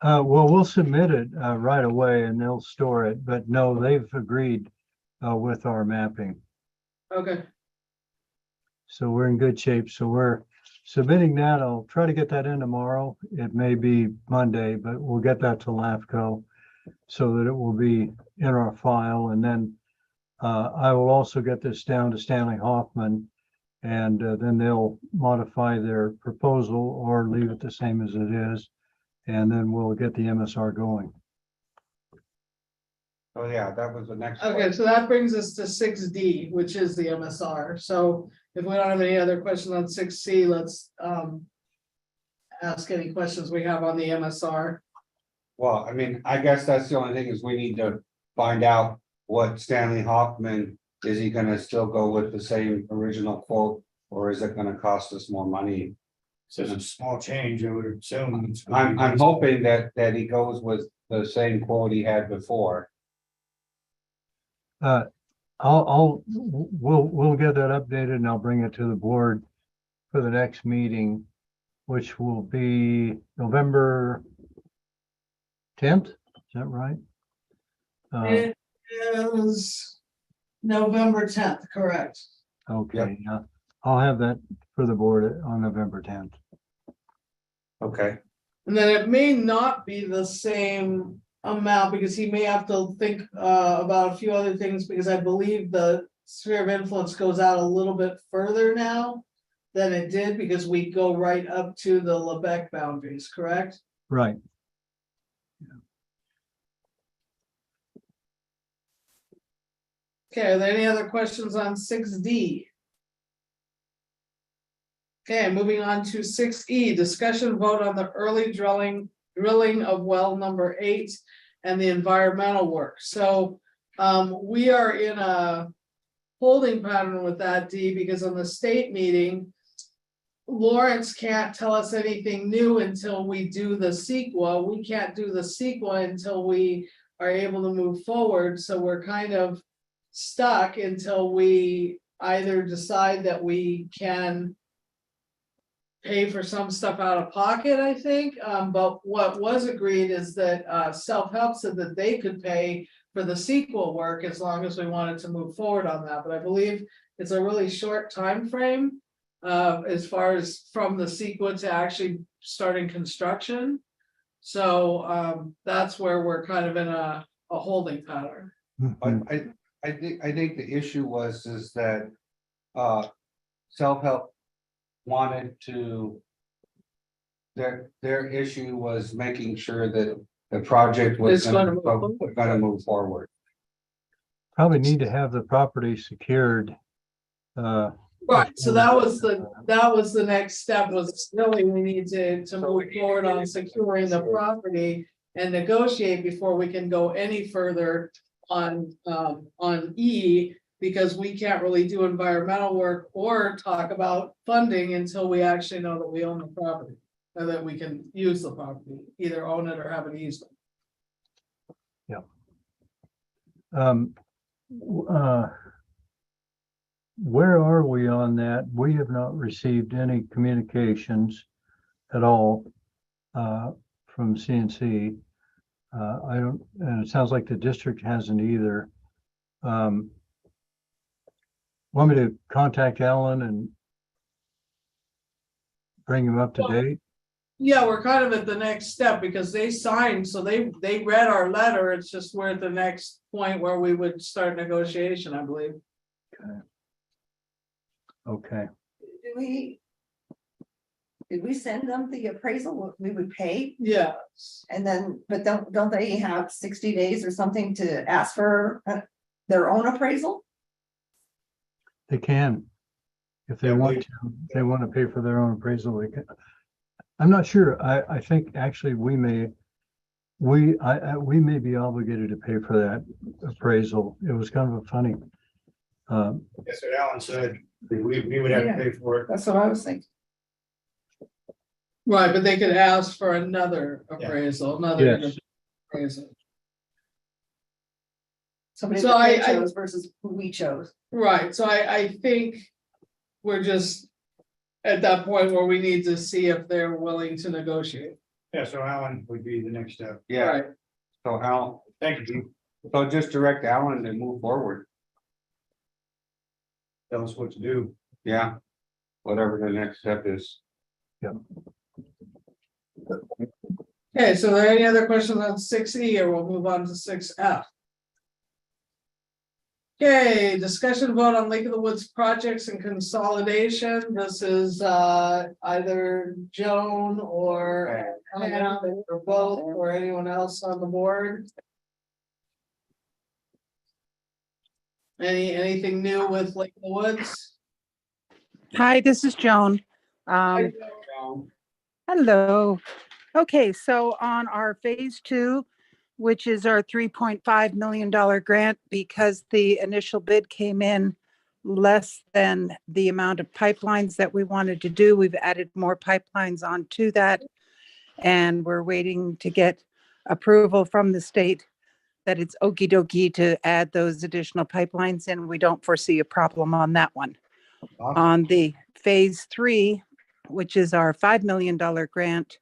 Well, we'll submit it right away and they'll store it, but no, they've agreed with our mapping. Okay, So we're in good shape. So we're submitting that. I'll try to get that in tomorrow. It may be Monday, but we'll get that to LAFCO so that it will be in our file. And then I will also get this down to Stanley Hoffman. And then they'll modify their proposal or leave it the same as it is. And then we'll get the MSR going. Oh, yeah, that was the next. Okay, one. so that brings us to 6D, which is the MSR. So if we don't have any other questions on 6C, let's ask any questions we have on the MSR. Well, I mean, I guess that's the only thing is we need to find out what Stanley Hoffman, is he gonna still go with the same original quote? Or is it gonna cost us more money? Such a small change, I would assume. it's- I'm hoping that he goes with the same quote he had before. We'll get that updated and I'll bring it to the board for the next meeting, which will be November 10th, is that right? It is November 10th, correct? Okay, yeah, I'll have that for the board on November 10th. Okay, And then it may not be the same amount because he may have to think about a few other things because I believe the sphere of influence goes out a little bit further now than it did because we go right up to the Lebec boundaries, correct? Right. Okay, are there any other questions on 6D? Okay, moving on to 6E, discussion vote on the early drilling of well number 8 and the environmental work. So we are in a holding pattern with that, D, because on the state meeting, Lawrence can't tell us anything new until we do the CEQA. We can't do the CEQA until we are able to move forward. So we're kind of stuck until we either decide that we can pay for some stuff out of pocket, I think. But what was agreed is that self-help said that they could pay for the sequel work as long as we wanted to move forward on that. But I believe it's a really short time frame as far as from the sequel to actually starting construction. So that's where we're kind of in a holding pattern. but I think the issue is that self-help wanted to. Their issue was making sure that the project was It's gonna move forward. gonna move forward. Probably need to have the property secured. Right, so that was the next step was really we need to move forward on securing the property. And negotiate before we can go any further on E. Because we can't really do environmental work or talk about funding until we actually know that we own the property. And that we can use the property, either own it or have an easement. Where are we on that? We have not received any communications at all from CNC. I don't, and it sounds like the district hasn't either. Want me to contact Alan and bring him up to date? Yeah, we're kind of at the next step because they signed, so they read our letter. It's just we're at the next point where we would start negotiation, I believe. Okay, Did we send them the appraisal, what we would pay? Yeah, And then, but don't they have 60 days or something to ask for their own appraisal? they can. If they Yeah, want we- to, if they want to pay for their own appraisal, they can. I'm not sure. I think actually we may be obligated to pay for that appraisal. It was kind of a funny. That's what Alan said, that we would have to pay for it. That's what I was thinking. right, but they could ask for another appraisal, another Yes. appraisal. Somebody So that they I- chose versus who we chose. Right, so I think we're just at that point where we need to see if they're willing to negotiate. Yeah, so Alan would be the next step. Yeah, Right. so Al, Thank you. so just direct Alan to move forward, Tell us what to do. yeah. Whatever the next step is. Okay, so are there any other questions on 6E or we'll move on to 6F? Okay, discussion vote on Lake of the Woods projects and consolidation. This is either Joan or Hannah, or both, or anyone else on the board. Anything new with Lake of the Woods? Hi, this is Joan. Hello. Okay, so on our phase two, which is our $3.5 million grant, because the initial bid came in less than the amount of pipelines that we wanted to do, we've added more pipelines onto that. And we're waiting to get approval from the state that it's okey dokey to add those additional pipelines, and we don't foresee a problem on that one. On the phase three, which is our $5 million grant,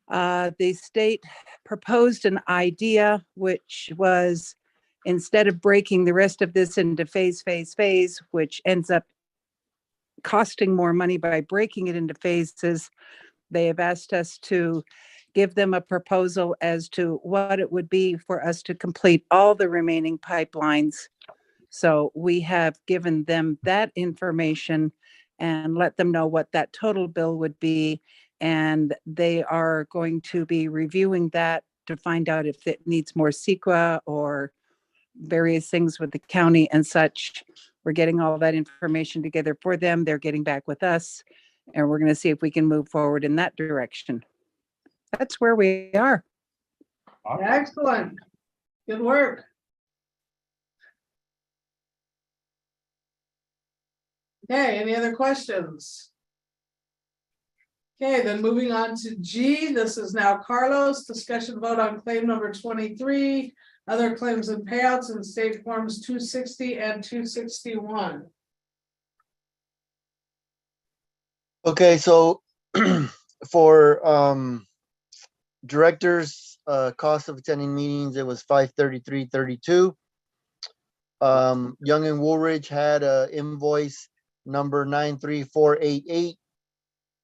the state proposed an idea, which was instead of breaking the rest of this into phase, which ends up costing more money by breaking it into phases, they have asked us to give them a proposal as to what it would be for us to complete all the remaining pipelines. So we have given them that information and let them know what that total bill would be. And they are going to be reviewing that to find out if it needs more CEQA or various things with the county and such. We're getting all that information together for them. They're getting back with us, and we're going to see if we can move forward in that direction. That's where we are. Excellent. Good work. Okay, any other questions? Okay, then moving on to G, this is now Carlos, discussion vote on claim number 23, other claims and payouts in state forms 260 and 261. Okay, so for directors, cost of attending meetings, it was $533.32. Young and Woolridge had a invoice number 93488.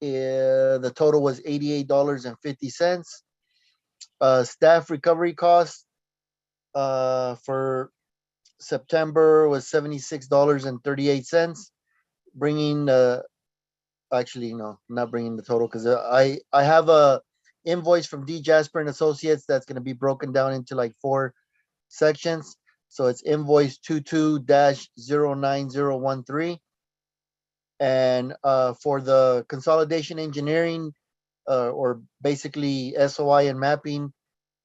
The total was $88.50. Staff recovery costs for September was $76.38, bringing actually no, not bringing the total, because I have a invoice from D Jasper and Associates that's going to be broken down into like 4 sections. So it's invoice 22-09013. And for the consolidation engineering, or basically SOI and mapping,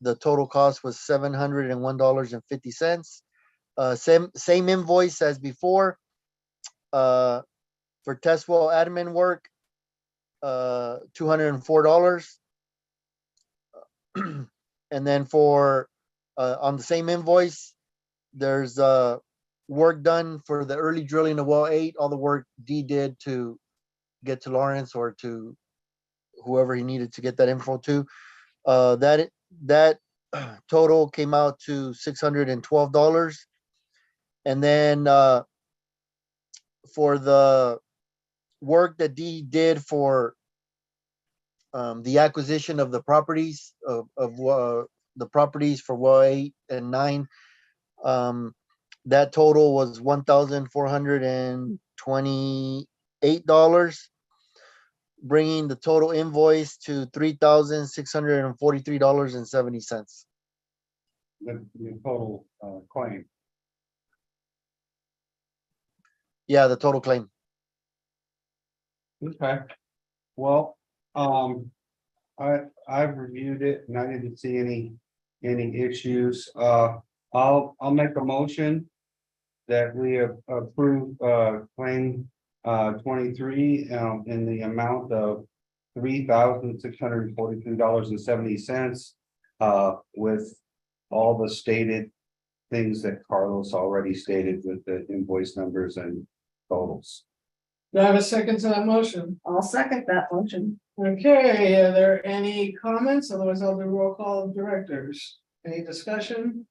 the total cost was $701.50. Same invoice as before. For test well admin work, $204. And then for on the same invoice, there's work done for the early drilling of well 8, all the work D did to get to Lawrence or to whoever he needed to get that info to. That total came out to $612. And then for the work that D did for the acquisition of the properties of the properties for well 8 and 9, that total was $1,428, bringing the total invoice to $3,643.70. The total claim. Yeah, the total claim. Okay. Well, I've reviewed it and I didn't see any issues. I'll make a motion that we approve claim 23 in the amount of $3,643.70 with all the stated things that Carlos already stated with the invoice numbers and totals. Do I have a second to that motion? I'll second that motion. Okay, are there any comments? Otherwise, I'll do roll call of directors. Any discussion?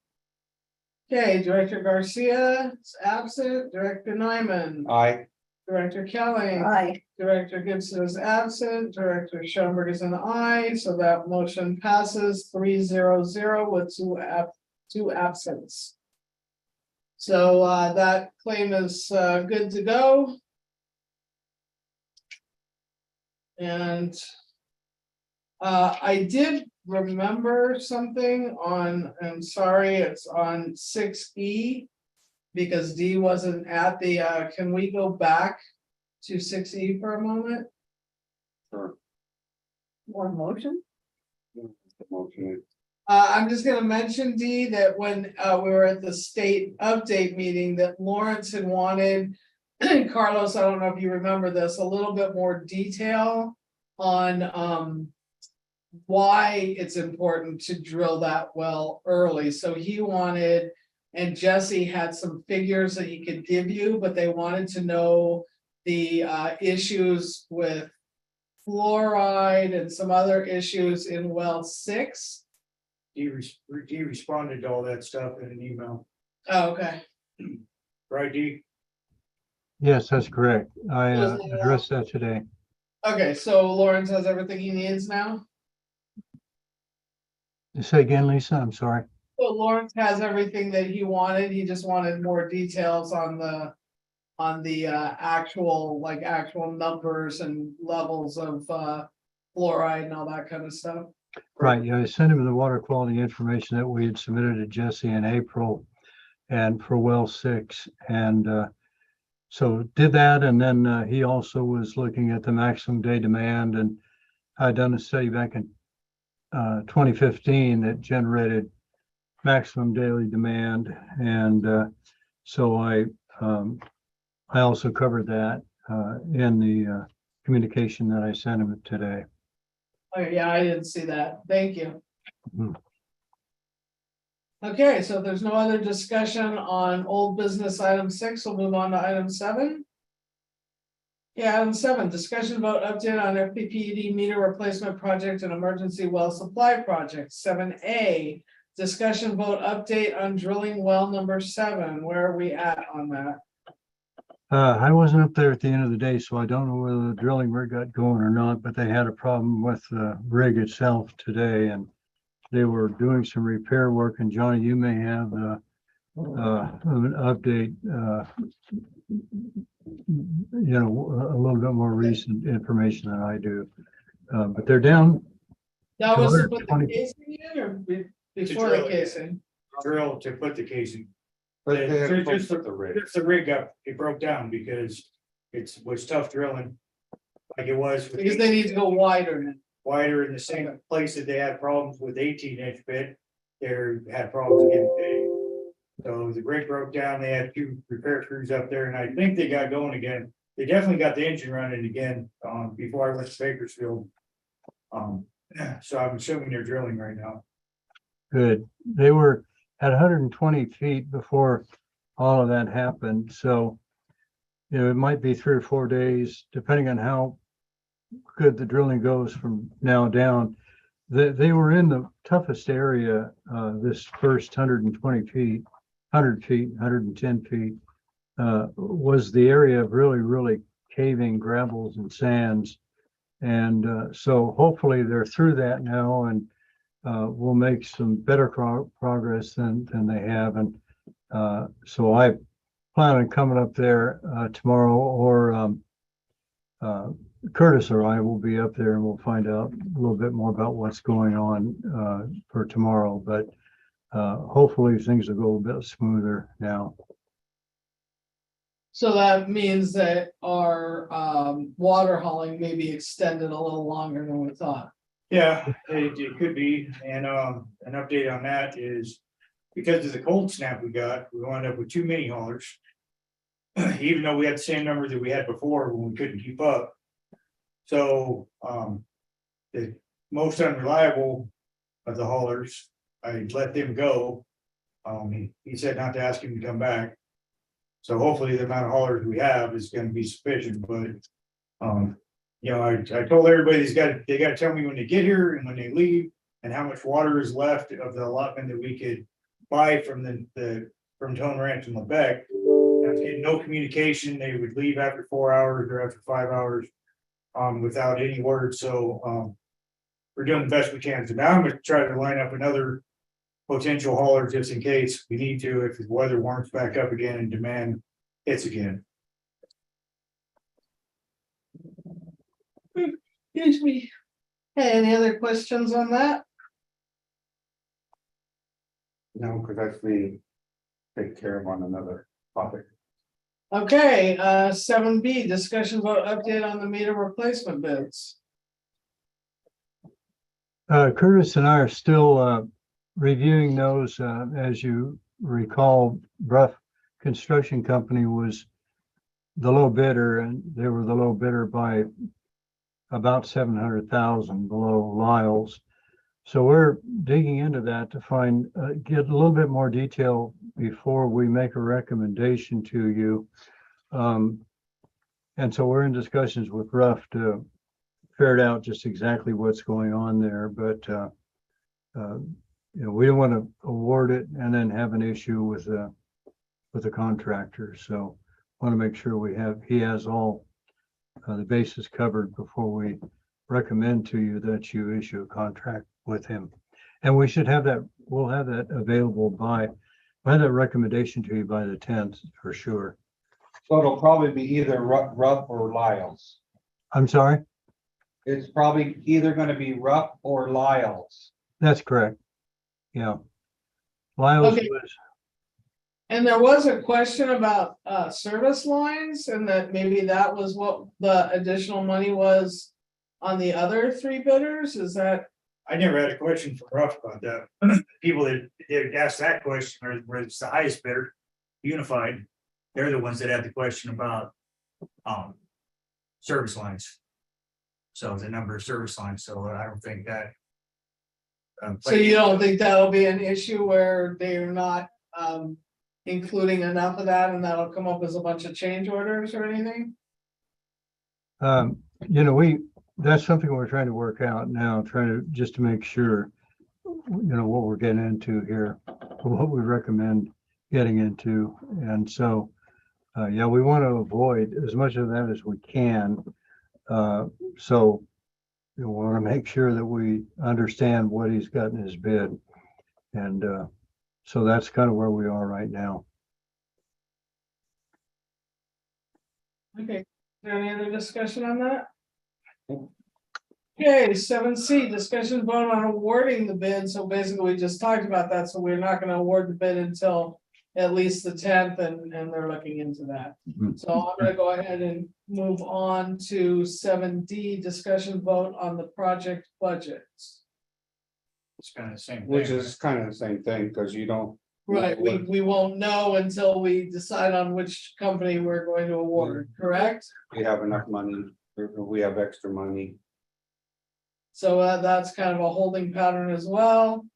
Okay, Director Garcia is absent, Director Nyman, Aye. Director Kelly, Aye. Director Gibson is absent, Director Schoenberg is an aye, so that motion passes 300 with two absence. So that claim is good to go. And I did remember something on, I'm sorry, it's on 6E. Because D wasn't at the, can we go back to 6E for a moment? One motion? I'm just gonna mention, D, that when we were at the state update meeting, that Lawrence had wanted. Carlos, I don't know if you remember this, a little bit more detail on why it's important to drill that well early. So he wanted, and Jesse had some figures that he could give you, but they wanted to know the issues with fluoride and some other issues in well 6. He responded to all that stuff in an email, Oh, okay. right, D? Yes, that's correct. I Was it, addressed that today. Okay, so Lawrence has everything he needs now? Say again, Lisa, I'm sorry. So Lawrence has everything that he wanted, he just wanted more details on the actual, like actual numbers and levels of fluoride and all that kind of stuff. Right, yeah, I sent him the water quality information that we had submitted to Jesse in April and for well 6. And so did that, and then he also was looking at the maximum day demand, and I'd done a study back in 2015 that generated maximum daily demand. And so I also covered that in the communication that I sent him today. Oh, yeah, I didn't see that. Thank you. Mhm. Okay, so if there's no other discussion on old business item 6, we'll move on to item 7. Yeah, item 7, discussion about update on FPPD meter replacement project and emergency well supply project. 7A, discussion vote update on drilling well number 7. Where are we at on that? I wasn't up there at the end of the day, so I don't know whether the drilling rig got going or not, but they had a problem with the rig itself today, and they were doing some repair work. And Johnny, you may have an update, a little bit more recent information than I do. But they're down. That was to put the 220. casing in or before the drill, yeah. casing? Drill to put the casing. But they They're had just put the rig. It's the rig up, it broke down because was tough drilling. Like it was. with Because they need to go wider now. wider in the same place that they had problems with 18-inch bit. They had problems getting big. So the rig broke down, they had 2 repair crews up there, and I think they got going again. They definitely got the engine running again, before I went to Bakersfield. So I'm assuming they're drilling right now. Good. They were at 120 feet before all of that happened. So, it might be 3 or 4 days, depending on how good the drilling goes from now down. They were in the toughest area, this first 120 feet, 100 feet, 110 feet, was the area of really caving gravels and sands. And so hopefully they're through that now, and we'll make some better progress than they have. And so I plan on coming up there tomorrow, or Curtis or I will be up there, and we'll find out a little bit more about what's going on for tomorrow. But hopefully things will go a bit smoother now. So that means that our water hauling may be extended a little longer than we thought. Yeah, it could be, and an update on that is because of the cold snap we got, we wound up with 2 mini haulers. Even though we had the same number that we had before when we couldn't keep up. So the most unreliable of the haulers, I let them go. He said not to ask him to come back. So hopefully the amount of haulers we have is gonna be sufficient, but I told everybody they gotta tell me when they get here and when they leave, and how much water is left of the allotment that we could buy from from Tone Ranch and Lebec. I was getting no communication. They would leave after 4 hours or after 5 hours without any word. So we're doing the best we can. So now I'm gonna try to line up another potential hauler just in case we need to, if the weather warms back up again and demand hits again. Excuse me. Hey, any other questions on that? No, because that's the take care of on another topic. Okay, 7B, discussion about update on the meter replacement bids. Curtis and I are still reviewing those. As you recall, Bruff Construction Company was the low bidder, and they were the low bidder by about 700,000 below Lyle's. So we're digging into that to find, get a little bit more detail before we make a recommendation to you. And so we're in discussions with Ruff to ferret out just exactly what's going on there, but we don't want to award it and then have an issue with the contractor. So want to make sure he has all the bases covered before we recommend to you that you issue a contract with him. And we should have that, we'll have that available by that recommendation to you by the 10th for sure. So it'll probably be either Rupp or Lyle's. I'm sorry? It's probably either gonna be Rupp or Lyle's. That's correct. Yeah. Lyle's Okay. was, And there was a question about service lines and that maybe that was what the additional money was on the other three bidders, is that? I never had a question from Ruff about that. People that asked that question were it's the highest bidder, Unified. They're the ones that had the question about service lines. So the number of service lines, so I don't think that. So you don't think that'll be an issue where they're not including enough of that and that'll come up as a bunch of change orders or anything? that's something we're trying to work out now, trying to just to make sure, what we're getting into here, what we recommend getting into. And so, we want to avoid as much of that as we can. So we want to make sure that we understand what he's got in his bid. And so that's kind of where we are right now. Okay, is there any other discussion on that? Okay, 7C, discussion vote on awarding the bid, so basically we just talked about that, so we're not gonna award the bid until at least the 10th, and they're looking into that. Mhm. So I'm gonna go ahead and move on to 7D, discussion vote on the project budgets. It's kind of the same thing. Which is kind of the same thing, because you don't. Right, we won't know until we decide on which company we're going to award, correct? We have enough money, or we have extra money. So that's kind of a holding pattern as well.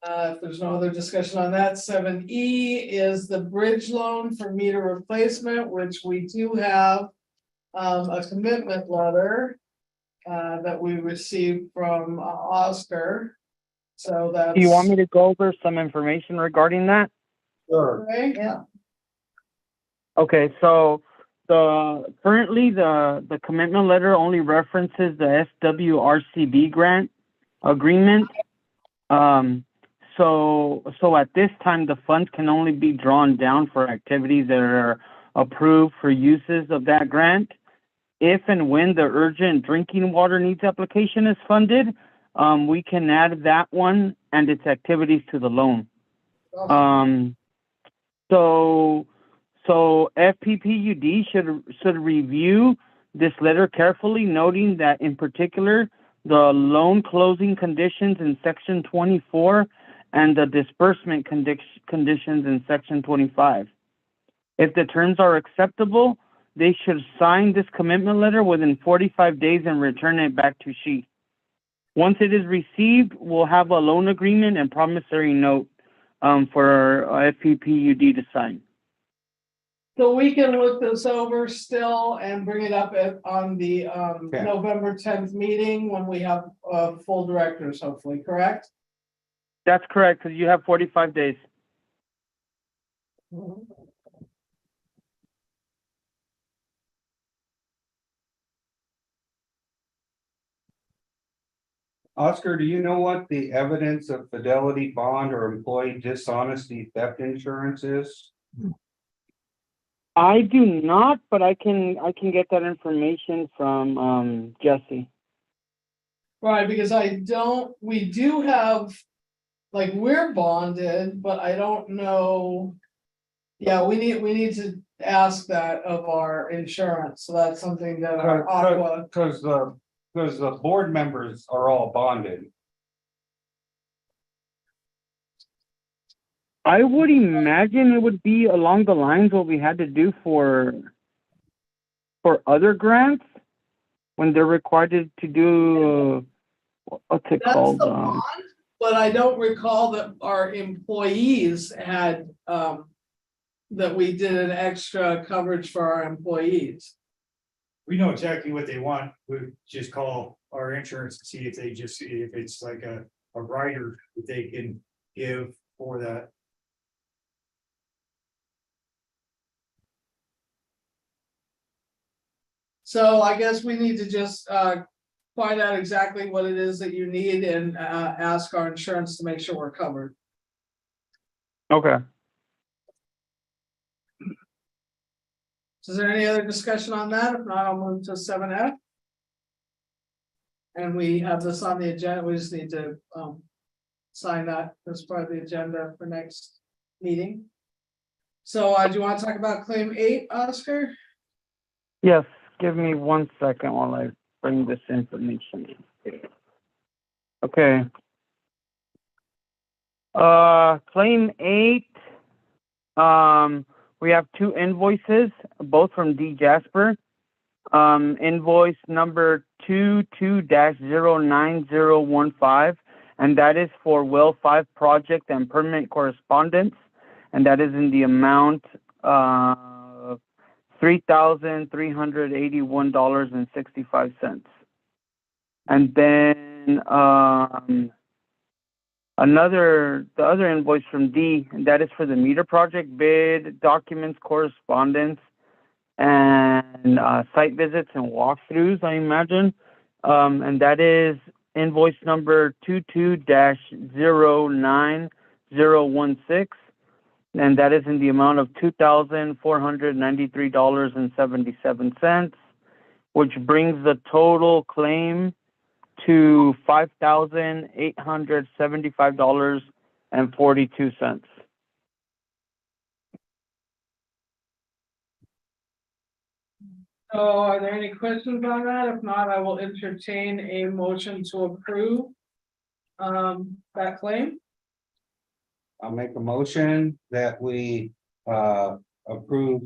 If there's no other discussion on that, 7E is the bridge loan for meter replacement, which we do have a commitment letter that we received from Oscar. So that's. Do you want me to go over some information regarding that? Sure. Okay, Yeah, Okay, so currently the commitment letter only references the SWRCB grant agreement. So at this time, the funds can only be drawn down for activities that are approved for uses of that grant. If and when the urgent drinking water needs application is funded, we can add that one and its activities to the loan. So FPPUD should review this letter carefully, noting that in particular, the loan closing conditions in section 24 and the disbursement conditions in section 25. If the terms are acceptable, they should sign this commitment letter within 45 days and return it back to SHE. Once it is received, we'll have a loan agreement and promissory note for FPPUD to sign. so we can look this over still and bring it up on the November 10th meeting when we have full directors, hopefully, correct? That's correct, because you have 45 days. Oscar, do you know what the evidence of fidelity bond or employee dishonesty theft insurance is? I do not, but I can get that information from Jesse. Right, because we do have, like, we're bonded, but I don't know. Yeah, we need to ask that of our insurance, so that's something that our Aqua, Because the board members are all bonded. I would imagine it would be along the lines what we had to do for other grants when they're required to do what's it that's called? the bond, but I don't recall that our employees had, that we did an extra coverage for our employees. We know exactly what they want. We just call our insurance to see if it's like a rider that they can give for that. So I guess we need to just, find out exactly what it is that you need and, ask our insurance to make sure we're covered. Okay. Is there any other discussion on that? If not, I'll move to 7F. And we have this on the agenda, we just need to sign that as part of the agenda for next meeting. So do you want to talk about claim 8, Oscar? Yes, give me 1 second while I bring this information in. Okay. Claim 8, we have 2 invoices, both from D Jasper. Invoice number 22-09015, and that is for Well 5 project and permanent correspondence, and that is in the amount of $3,381.65. And then the other invoice from D, and that is for the meter project bid, documents, correspondence, and site visits and walkthroughs, I imagine. And that is invoice number 22-09016, and that is in the amount of $2,493.77, which brings the total claim to $5,875.42. So are there any questions on that? If not, I will entertain a motion to approve that claim. I'll make a motion that we approve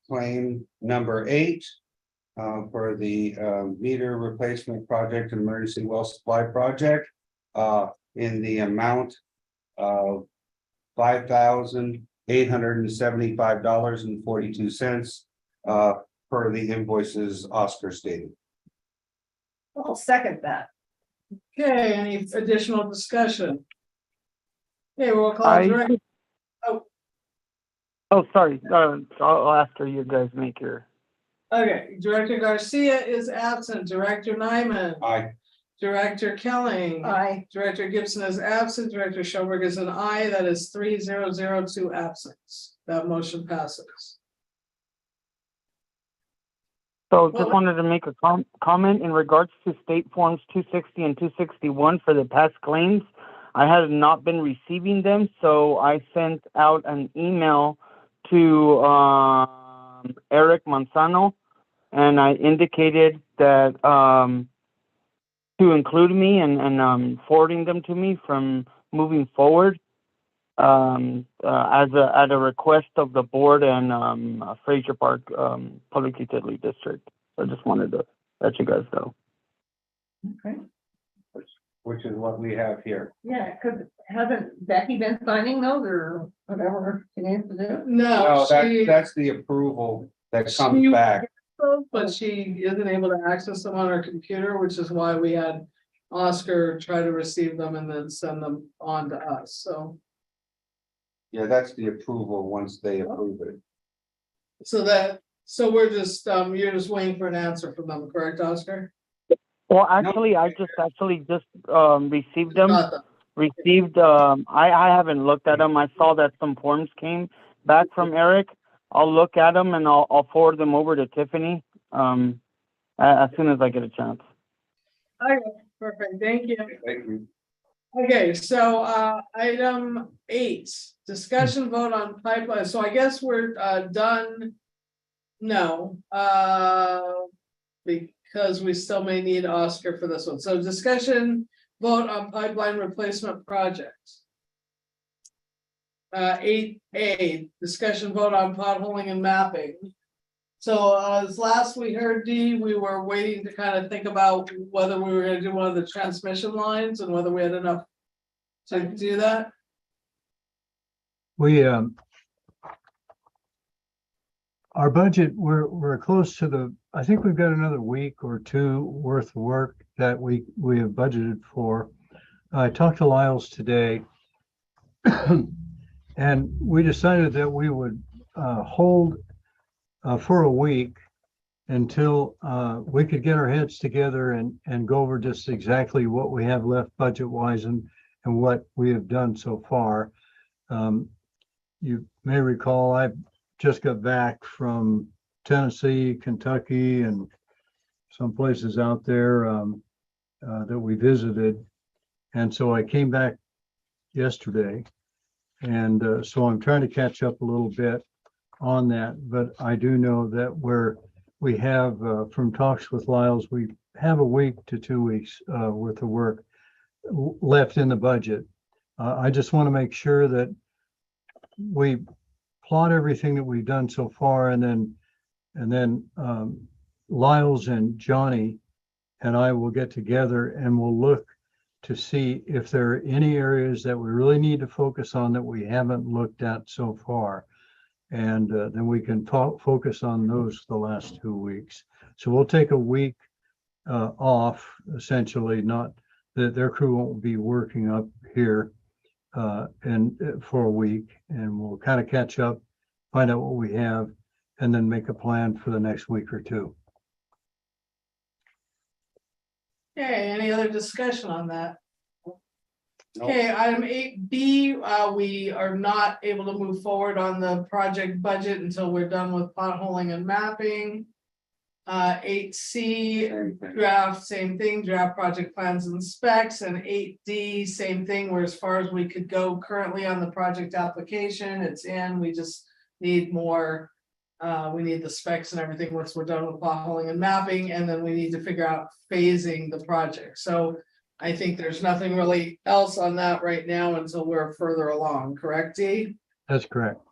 claim number 8 for the meter replacement project and emergency well supply project in the amount of $5,875.42 per the invoices Oscar stated. I'll second that. Okay, any additional discussion? Okay, we'll call direct. Oh, sorry. I'll after you guys make your. Okay, Director Garcia is absent. Director Nyman. Aye. Director Kelly. Aye. Director Gibson is absent. Director Schoenberg is an aye. That is 3002 absence. That motion passes. So just Well- wanted to make a comment in regards to state forms 260 and 261 for the past claims. I had not been receiving them, so I sent out an email to Eric Manzano, and I indicated that to include me and forwarding them to me from moving forward at a request of the board and Fraser Park Public Utility District. So I just wanted to let you guys know. Okay. Which is what we have here. Yeah, because hasn't Becky been signing those or whatever she needs to do? No, she, That's the approval that She- comes back. but she isn't able to access them on her computer, which is why we had Oscar try to receive them and then send them on to us, so. Yeah, that's the approval once they approve it. So we're just, you're just waiting for an answer from them, correct, Oscar? Well, actually, I just received them. Got them. I haven't looked at them. I saw that some forms came back from Eric. I'll look at them and I'll forward them over to Tiffany, as soon as I get a chance. Okay, perfect, thank you. Thank you. Okay, so item 8, discussion vote on pipeline, so I guess we're done. No, because we still may need Oscar for this one, so discussion vote on pipeline replacement projects. 8A, discussion vote on potholing and mapping. So as last we heard, Dee, we were waiting to kind of think about whether we were gonna do one of the transmission lines and whether we had enough to do that. We, our budget, we're close to I think we've got another week or two worth of work that we have budgeted for. I talked to Lyles today. And we decided that we would hold for a week until we could get our heads together and go over just exactly what we have left budget-wise and what we have done so far. You may recall, I just got back from Tennessee, Kentucky, and some places out there that we visited. And so I came back yesterday. And so I'm trying to catch up a little bit on that, but I do know that we have, from talks with Lyles, we have a week to 2 weeks worth of work left in the budget. I just want to make sure that we plot everything that we've done so far, and then Lyles and Johnny and I will get together and we'll look to see if there are any areas that we really need to focus on that we haven't looked at so far. And then we can focus on those the last 2 weeks. So we'll take a week off, essentially, not that their crew won't be working up here and for a week, and we'll kind of catch up, find out what we have, and then make a plan for the next week or two. Okay, any other discussion on that? Okay, item 8B, we are not able to move forward on the project budget until we're done with potholing and mapping. 8C, draft, same thing, draft project plans and specs, and 8D, same thing, where as far as we could go currently on the project application, it's in, we just need more. We need the specs and everything once we're done with potholing and mapping, and then we need to figure out phasing the project. So I think there's nothing really else on that right now until we're further along, correct, Dee? That's correct.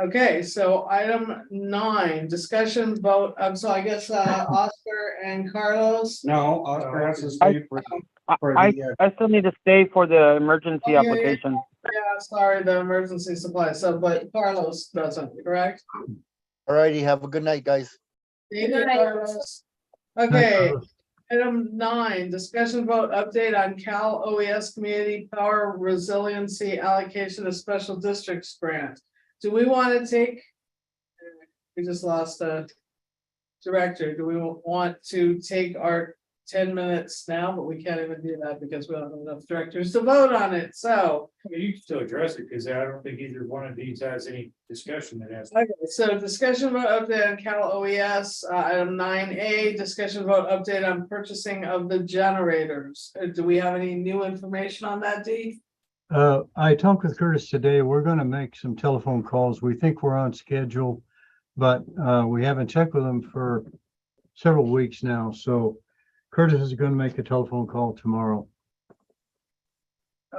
Okay, so item 9, discussion vote, so I guess Oscar and Carlos. No, Oscar has to stay for I the, still need to stay for the emergency Oh, yeah, application. Yeah, sorry, the emergency supply, so but Carlos doesn't, correct? Alrighty, have a good night, guys. Thank you, Carlos. Okay, item 9, discussion vote update on Cal OES Community Power Resiliency Allocation of Special Districts Grant. Do we want to take? We just lost a director. Do we want to take our 10 minutes now? But we can't even do that because we don't have enough directors to vote on it. So, You can still address it, because I don't think either one of these has any discussion that has. okay, so discussion vote update on Cal OES, item 9A, discussion vote update on purchasing of the generators. Do we have any new information on that, Dee? I talked with Curtis today. We're going to make some telephone calls. We think we're on schedule, but we haven't checked with them for several weeks now. So Curtis is going to make a telephone call tomorrow.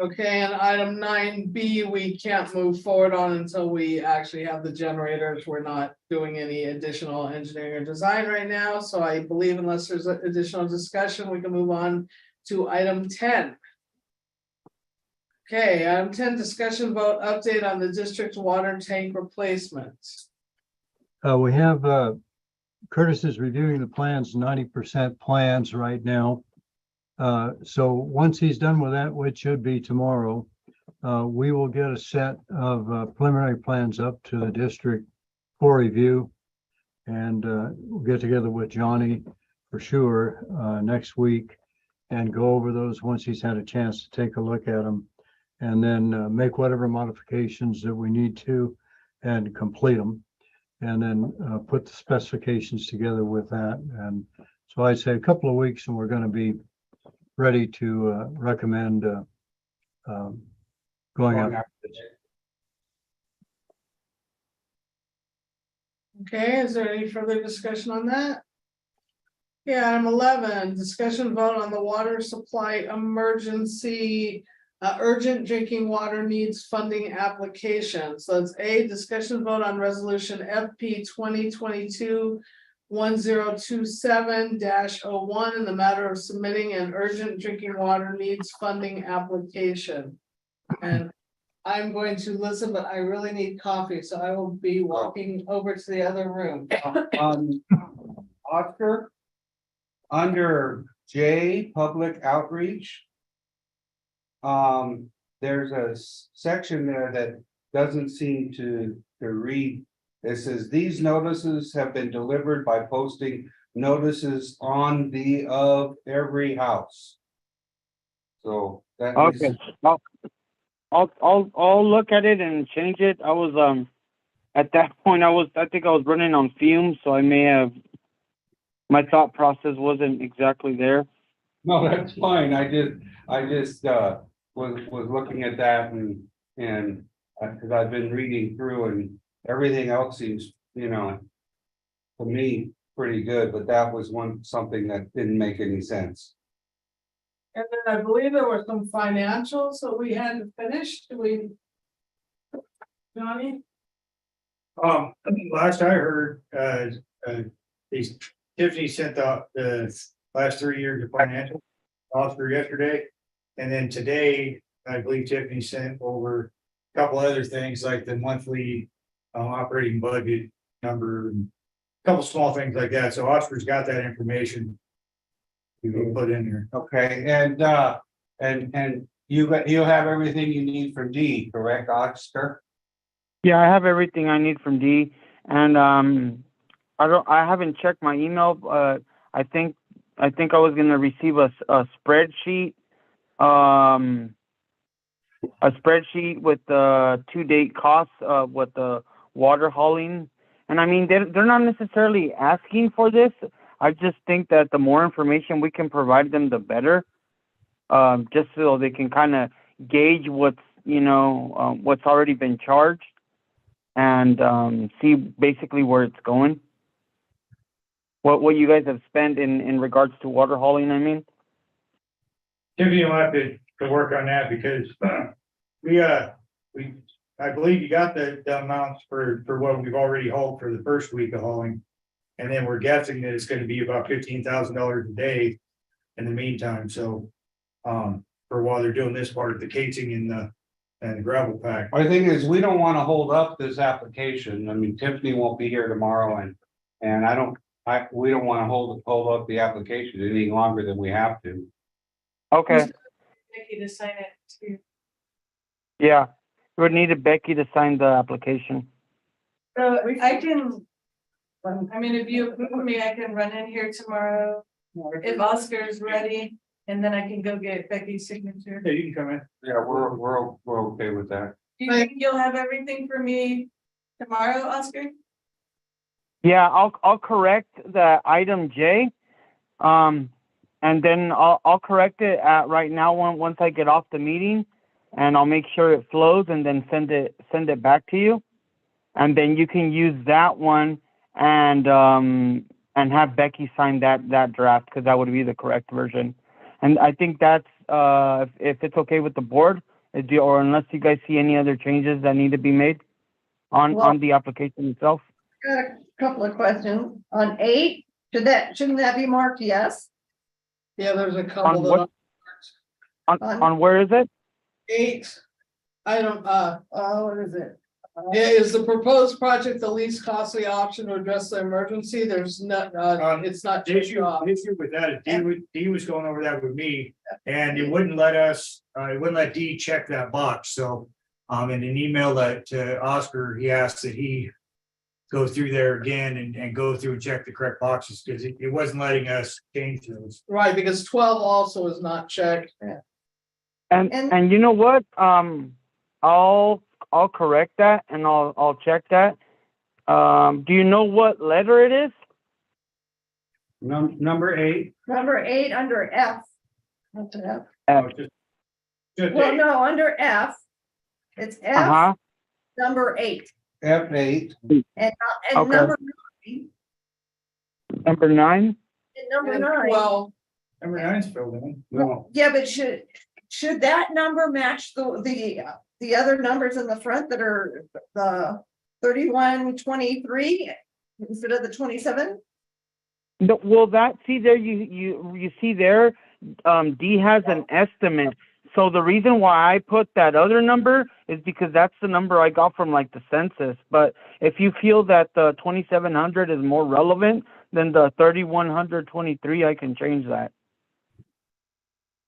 Okay, and item 9B, we can't move forward on until we actually have the generators. We're not doing any additional engineering or design right now. So I believe unless there's additional discussion, we can move on to item 10. Okay, item 10, discussion vote update on the district water tank replacements. We have Curtis is reviewing the plans, 90% plans right now. So once he's done with that, which should be tomorrow, we will get a set of preliminary plans up to the district for review. And we'll get together with Johnny for sure, next week and go over those once he's had a chance to take a look at them. And then make whatever modifications that we need to and complete them. And then put the specifications together with that. And so I'd say a couple of weeks and we're going to be ready to recommend going out. Okay, is there any further discussion on that? Yeah, item 11, discussion vote on the water supply emergency urgent drinking water needs funding application. So it's A, discussion vote on resolution FP 2022-1027-01 in the matter of submitting an urgent drinking water needs funding application. And I'm going to listen, but I really need coffee, so I will be walking over to the other room. Oscar, under J, public outreach. There's a section there that doesn't seem to read. It says these notices have been delivered by posting notices on the of every house. So that is. Okay, I'll look at it and change it. I was, at that point, I think I was running on fumes, so I may have, my thought process wasn't exactly there. No, that's fine. I just was looking at that and because I've been reading through and everything else seems, to me, pretty good, but that was something that didn't make any sense. And then I believe there were some financials that we had to finish. Do we? Johnny? Last I heard, Tiffany sent the last 3 years of financial officer yesterday. And then today, I believe Tiffany sent over a couple other things like the monthly operating budget number, and a couple small things like that. So Oscar's got that information. You can put in there. Okay, and you'll have everything you need from D, correct, Oscar? Yeah, I have everything I need from D, and I haven't checked my email. I think I was gonna receive a spreadsheet, with the to-date costs of what the water hauling. And I mean, they're not necessarily asking for this. I just think that the more information we can provide them, the better. Just so they can kind of gauge what's already been charged and see basically where it's going. What you guys have spent in regards to water hauling, I mean. Tiffany will have to work on that because I believe you got the amounts for what we've already hauled for the first week of hauling. And then we're guessing that it's gonna be about $15,000 a day in the meantime, so, for while they're doing this part, the casing and the gravel pack. The thing is, we don't want to hold up this application. I mean, Tiffany won't be here tomorrow and we don't want to hold up the application any longer than we have to. Okay, Becky to sign it too. yeah, we would need Becky to sign the application. So I can, if you approve me, I can run in here tomorrow if Oscar's ready, and then I can go get Becky's signature. Yeah, you can come in. Yeah, we're okay with that. Do you think you'll have everything for me tomorrow, Oscar? Yeah, I'll correct the item J, and then I'll correct it at right now once I get off the meeting, and I'll make sure it flows and then send it back to you, and then you can use that one and have Becky sign that draft because that would be the correct version, and I think that's if it's okay with the board, or unless you guys see any other changes that need to be made on the application itself. Got a couple of questions. On 8, shouldn't that be marked yes? Yeah, there's a On couple what? that. On where is it? 8. Item, What is it? is the proposed project the least costly option to address the emergency? There's not, it's not. The issue with that is D was going over that with me, and it wouldn't let D check that box, so. In an email to Oscar, he asked that he go through there again and go through and check the correct boxes, because it wasn't letting us change those. Right, because 12 also is not checked. And- And you know what? I'll correct that and I'll check that. Do you know what letter it is? Number 8, Number 8 under F. What's an F? Oh, just Well, no, under F. It's F, Uh-huh. number 8. F8, And Okay. number 9, Number 9? and number And 9. 12, number 9's filled in. no, Yeah, but should that number match the other numbers in the front that are the 3123 instead of the 27? Well, that, see there, you see there, D has an estimate. So the reason why I put that other number is because that's the number I got from like the census. But if you feel that the 2700 is more relevant than the 3123, I can change that.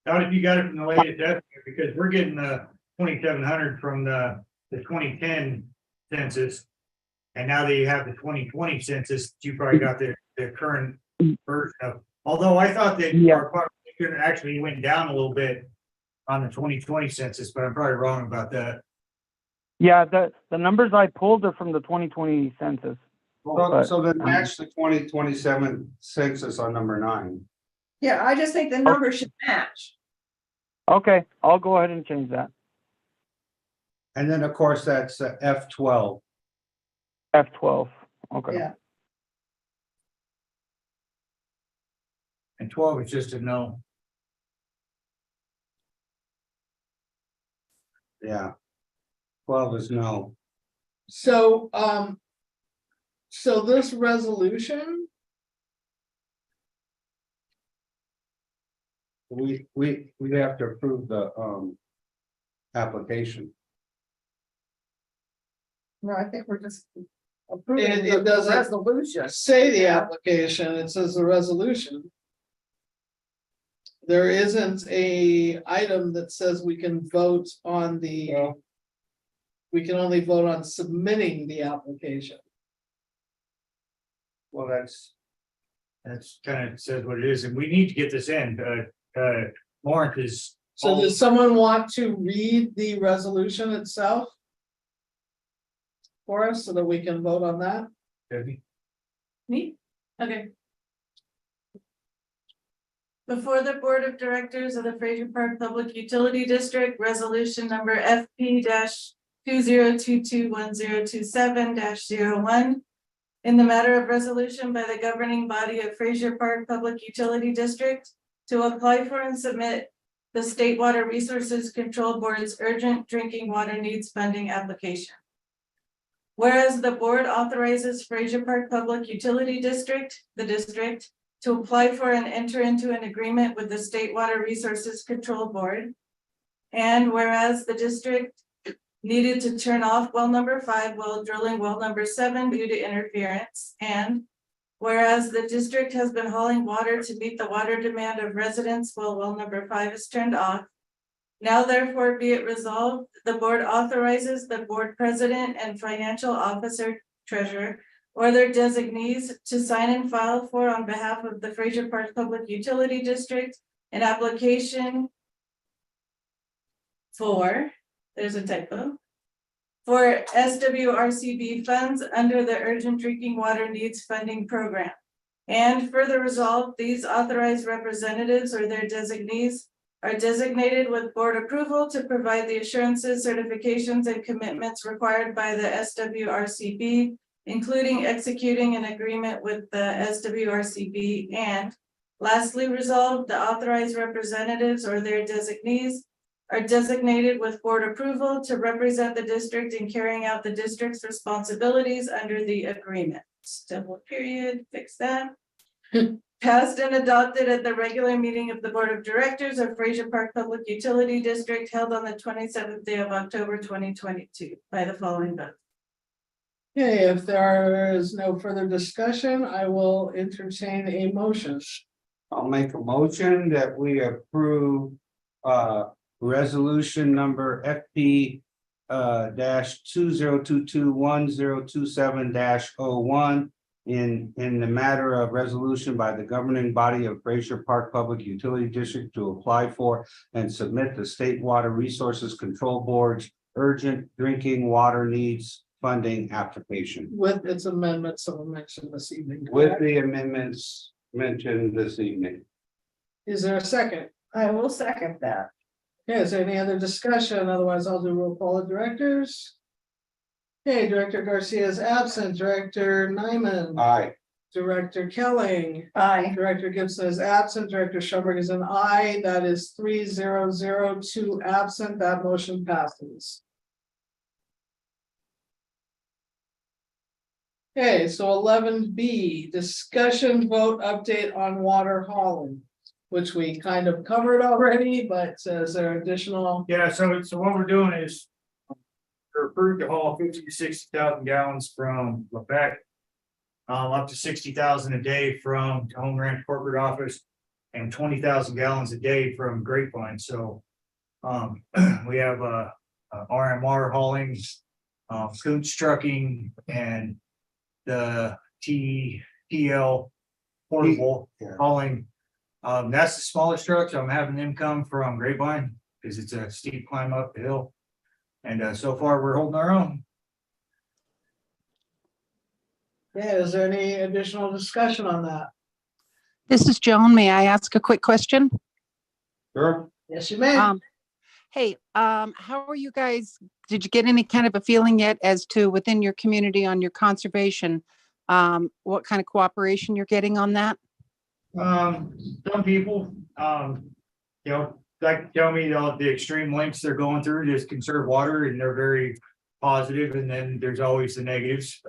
Not if you got it from the latest estimate, because we're getting the 2700 from the 2010 census. And now that you have the 2020 census, you probably got the current version of, although I thought that Yeah. our population actually went down a little bit on the 2020 census, but I'm probably wrong about that. Yeah, the numbers I pulled are from the 2020 census. so then match the 2027 census on number 9. Yeah, I just think the number should match. Okay, I'll go ahead and change that. And then, of course, that's F12. F12. Okay. Yeah. And 12 is just a no. Yeah. 12 is no. so, so this resolution, We have to approve the application. No, I think we're just approving It the doesn't- resolution. say the Yeah. application, it says the resolution. There isn't a item that says we can vote on the. We can only vote on submitting the application. Well, that's Kind of says what it is, and we need to get this in. Lawrence is. So does someone want to read the resolution itself? For us, so that we can vote on that? Me? Okay. Before the Board of Directors of the Fraser Park Public Utility District, resolution number FP 20221027 1. In the matter of resolution by the governing body of Fraser Park Public Utility District to apply for and submit the State Water Resources Control Board's urgent drinking water needs funding application. Whereas the board authorizes Fraser Park Public Utility District, the district, to apply for and enter into an agreement with the State Water Resources Control Board. And whereas the district needed to turn off well number 5 while drilling well number 7 due to interference. And whereas the district has been hauling water to meet the water demand of residents while well number 5 is turned off. Now therefore be it resolved, the board authorizes the board president and financial officer treasurer or their designees to sign and file for on behalf of the Fraser Park Public Utility District an application for, there's a typo, for SWRCB funds under the Urgent Drinking Water Needs Funding Program. And further resolved, these authorized representatives or their designees are designated with board approval to provide the assurances, certifications, and commitments required by the SWRCB, including executing an agreement with the SWRCB. And lastly, resolved, the authorized representatives or their designees are designated with board approval to represent the district in carrying out the district's responsibilities under the agreement. Double period, fix that. Passed and adopted at the regular meeting of the Board of Directors of Fraser Park Public Utility District held on the 27th day of October 2022 by the following vote. Okay, if there is no further discussion, I will entertain a motion. I'll make a motion that we approve resolution number FP dash 20221027-01 in the matter of resolution by the governing body of Glacier Park Public Utility District to apply for and submit the State Water Resources Control Board's urgent drinking water needs funding application With its amendments that were mentioned this evening. with correct? the amendments mentioned this evening. Is there a second? I will second that. Okay, is there any other discussion? Otherwise, I'll do roll call of directors. Okay, Director Garcia is absent, Director Nyman, Aye. Director Kelling, Aye. Director Gibson is absent, Director Schoenberg is an aye, that is 3002 absent, that motion passes. Okay, so 11B, discussion vote update on water hauling, which we kind of covered already, but is there additional? Yeah, so what we're doing is. We're approved to haul 50 to 60,000 gallons from Lebec. Up to 60,000 a day from Home Ranch Corporate Office. And 20,000 gallons a day from Grapevine, so. We have RMR hauling, Coots Trucking and. The TL portable Yeah. hauling. That's the smallest truck, so I'm having them come from Grapevine, because it's a steep climb up the hill. And so far, we're holding our own. Yeah, is there any additional discussion on that? This is Joan. May I ask a quick question? Sure. Yes, you may. Hey, how are you guys? Did you get any kind of a feeling yet as to within your community on your conservation? What kind of cooperation you're getting on that? Some people, like tell me the extreme lengths they're going through to conserve water, and they're very positive, and then there's always the negatives.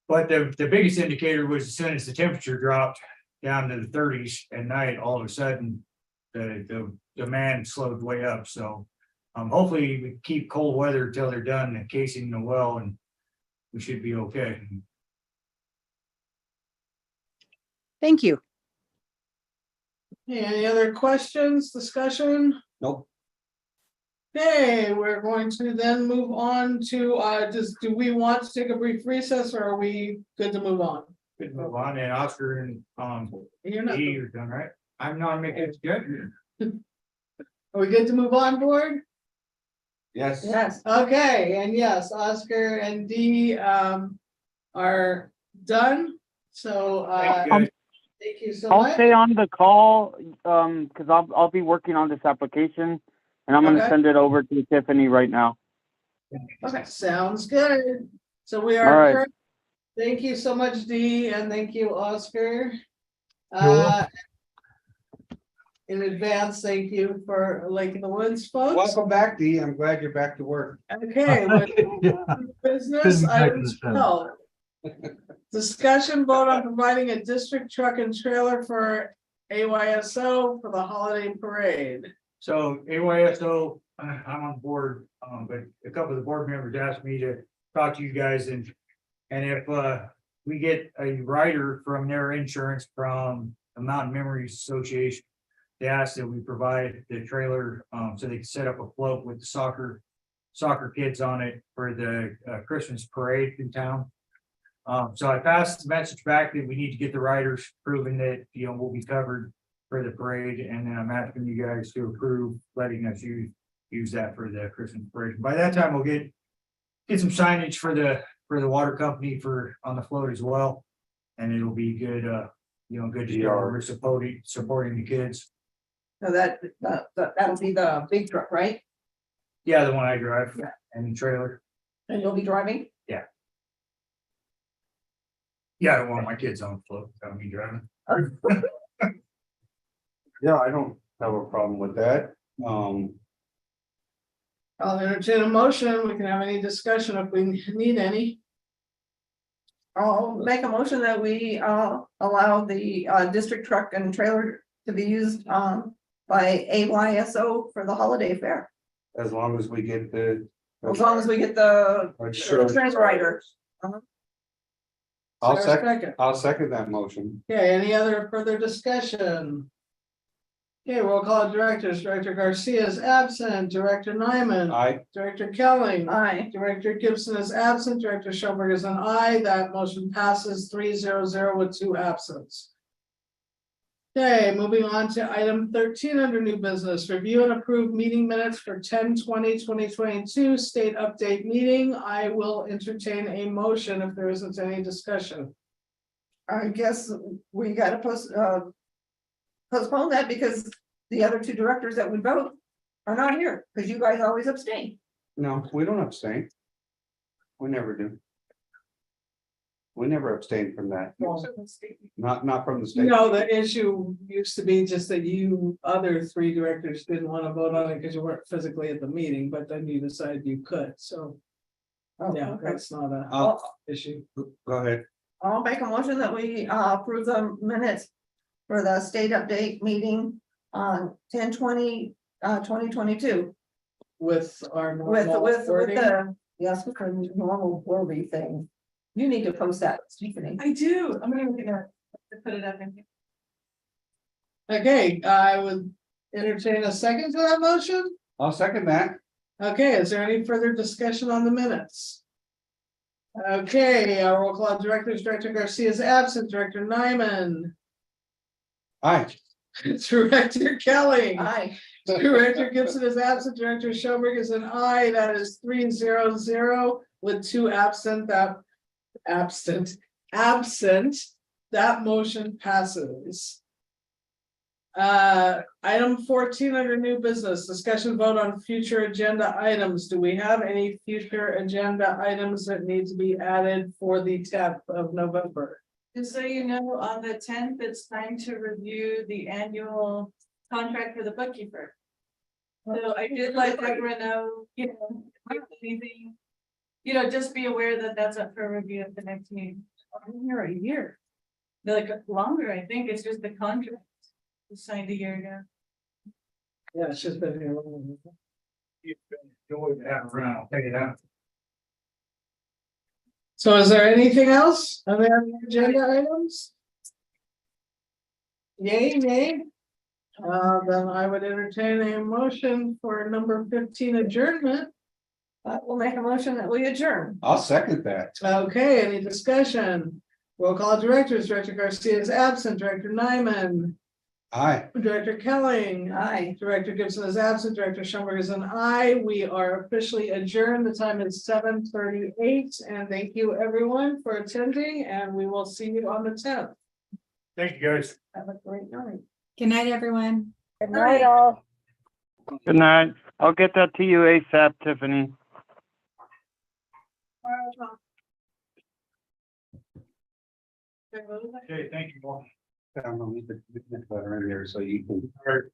But the biggest indicator was as soon as the temperature dropped down to the 30s at night, all of a sudden the demand slowed way up. So hopefully we keep cold weather until they're done encasing the well, and we should be okay. Thank you. Any other questions, discussion? Nope. Okay, we're going to then move on to, do we want to take a brief recess or are we good to move on? Good move on, and Oscar and You're not, you're done, right? I'm not making it good. are we good to move on, board? Yes. Yes. Okay, and yes, Oscar and Dee are done, so Thank you, guys. thank you so I'll much. stay on the call, because I'll be working on this application, and I'm Okay. gonna send it over to Tiffany right now. Okay, sounds good. So we All right. are, thank you so much, Dee, and thank you, Oscar. welcome. In advance, thank you for Lake in the Woods, folks. Welcome back, Dee. I'm glad you're back to work. Okay, Yeah. business Been back in items the sun. 12. Discussion vote on providing a district truck and trailer for AYSO for the holiday parade. So AYSO, I'm on board, but a couple of the board members asked me to talk to you guys, and if we get a rider from their insurance from the Mountain Memories Association, they asked that we provide the trailer, so they can set up a float with the soccer kids on it for the Christmas parade in town. So I passed the message back that we need to get the riders proving that, we'll be covered for the parade, and then I'm asking you guys to approve letting us use that for the Christmas parade. By that time, we'll get some signage for the water company on the float as well. And it'll be good, good to go. We're supporting the kids. So that'll be the big truck, right? Yeah, the one I drive and the trailer. And you'll be driving? Yeah, I don't want my kids on the float without me driving. Yeah, I don't have a problem with that. I'll entertain a motion. We can have any discussion if we need any. I'll make a motion that we allow the district truck and trailer to be used by AYSO for the holiday fair. As long as we get the. As long as we get the Sure. trans rider. I'll Is there a second that motion. Okay, any other further discussion? Okay, roll call of directors. Director Garcia is absent. Director Nyman. Aye. Director Kelly. Aye. Director Gibson is absent. Director Schoenberg is an aye. That motion passes 3-0 with 2 absents. Okay, moving on to item 13 under new business, review and approve meeting minutes for 10/20/2022 state update meeting. I will entertain a motion if there isn't any discussion. I guess we gotta postpone that because the other 2 directors that would vote are not here, because you guys always abstain. No, we don't abstain. We never do. We never abstain from that. Not from the state. No, the issue used to be just that you other 3 directors didn't want to vote on it because you weren't physically at the meeting, but then you decided you could, so. Oh, Yeah, okay. that's not a I'll- issue. Go ahead. I'll make a motion that we approve the minutes for the state update meeting on 10/20/2022. With our With normal wording. the, yes, with the normal Worby thing. You need to post that, Stephanie. I do, I'm gonna put it up in here. Okay, I would entertain a second to that motion. I'll second that. Okay, is there any further discussion on the minutes? Okay, our roll call directors, Director Garcia is absent, Director Nyman, Aye. Director Kelly. Aye. Director Gibson is absent, Director Schoenberg is an aye, that is 3-0 with 2 absent, that motion passes. Item 14 under new business, discussion vote on future agenda items. Do we have any future agenda items that need to be added for the 10th of November? Just so you know, on the 10th, it's time to review the annual contract for the bookkeeper. So I did let everyone know, if anything, just be aware that that's up for review at the next meeting. You're a year. Like longer, I think, it's just the contract. We signed a year ago. Yeah, it's just been here. Joy to have around, I'll tell you that. So is there anything else? Are there any agenda items? Yay, nay? Then I would entertain a motion for number 15 adjournment. We'll make a motion that we adjourn. I'll second that. Okay, any discussion? Roll call directors, Director Garcia is absent, Director Nyman, Aye. Director Kelly. Aye. Director Gibson is absent, Director Schoenberg is an aye. We are officially adjourned. The time is 7:38, and thank you everyone for attending, and we will see you on the 10th. Thank you, guys. Have a great night. Good night, everyone. Good night, all. Good night. I'll get that to you ASAP, Tiffany. Okay, thank you all. I'm gonna leave the letter in there so you can have it.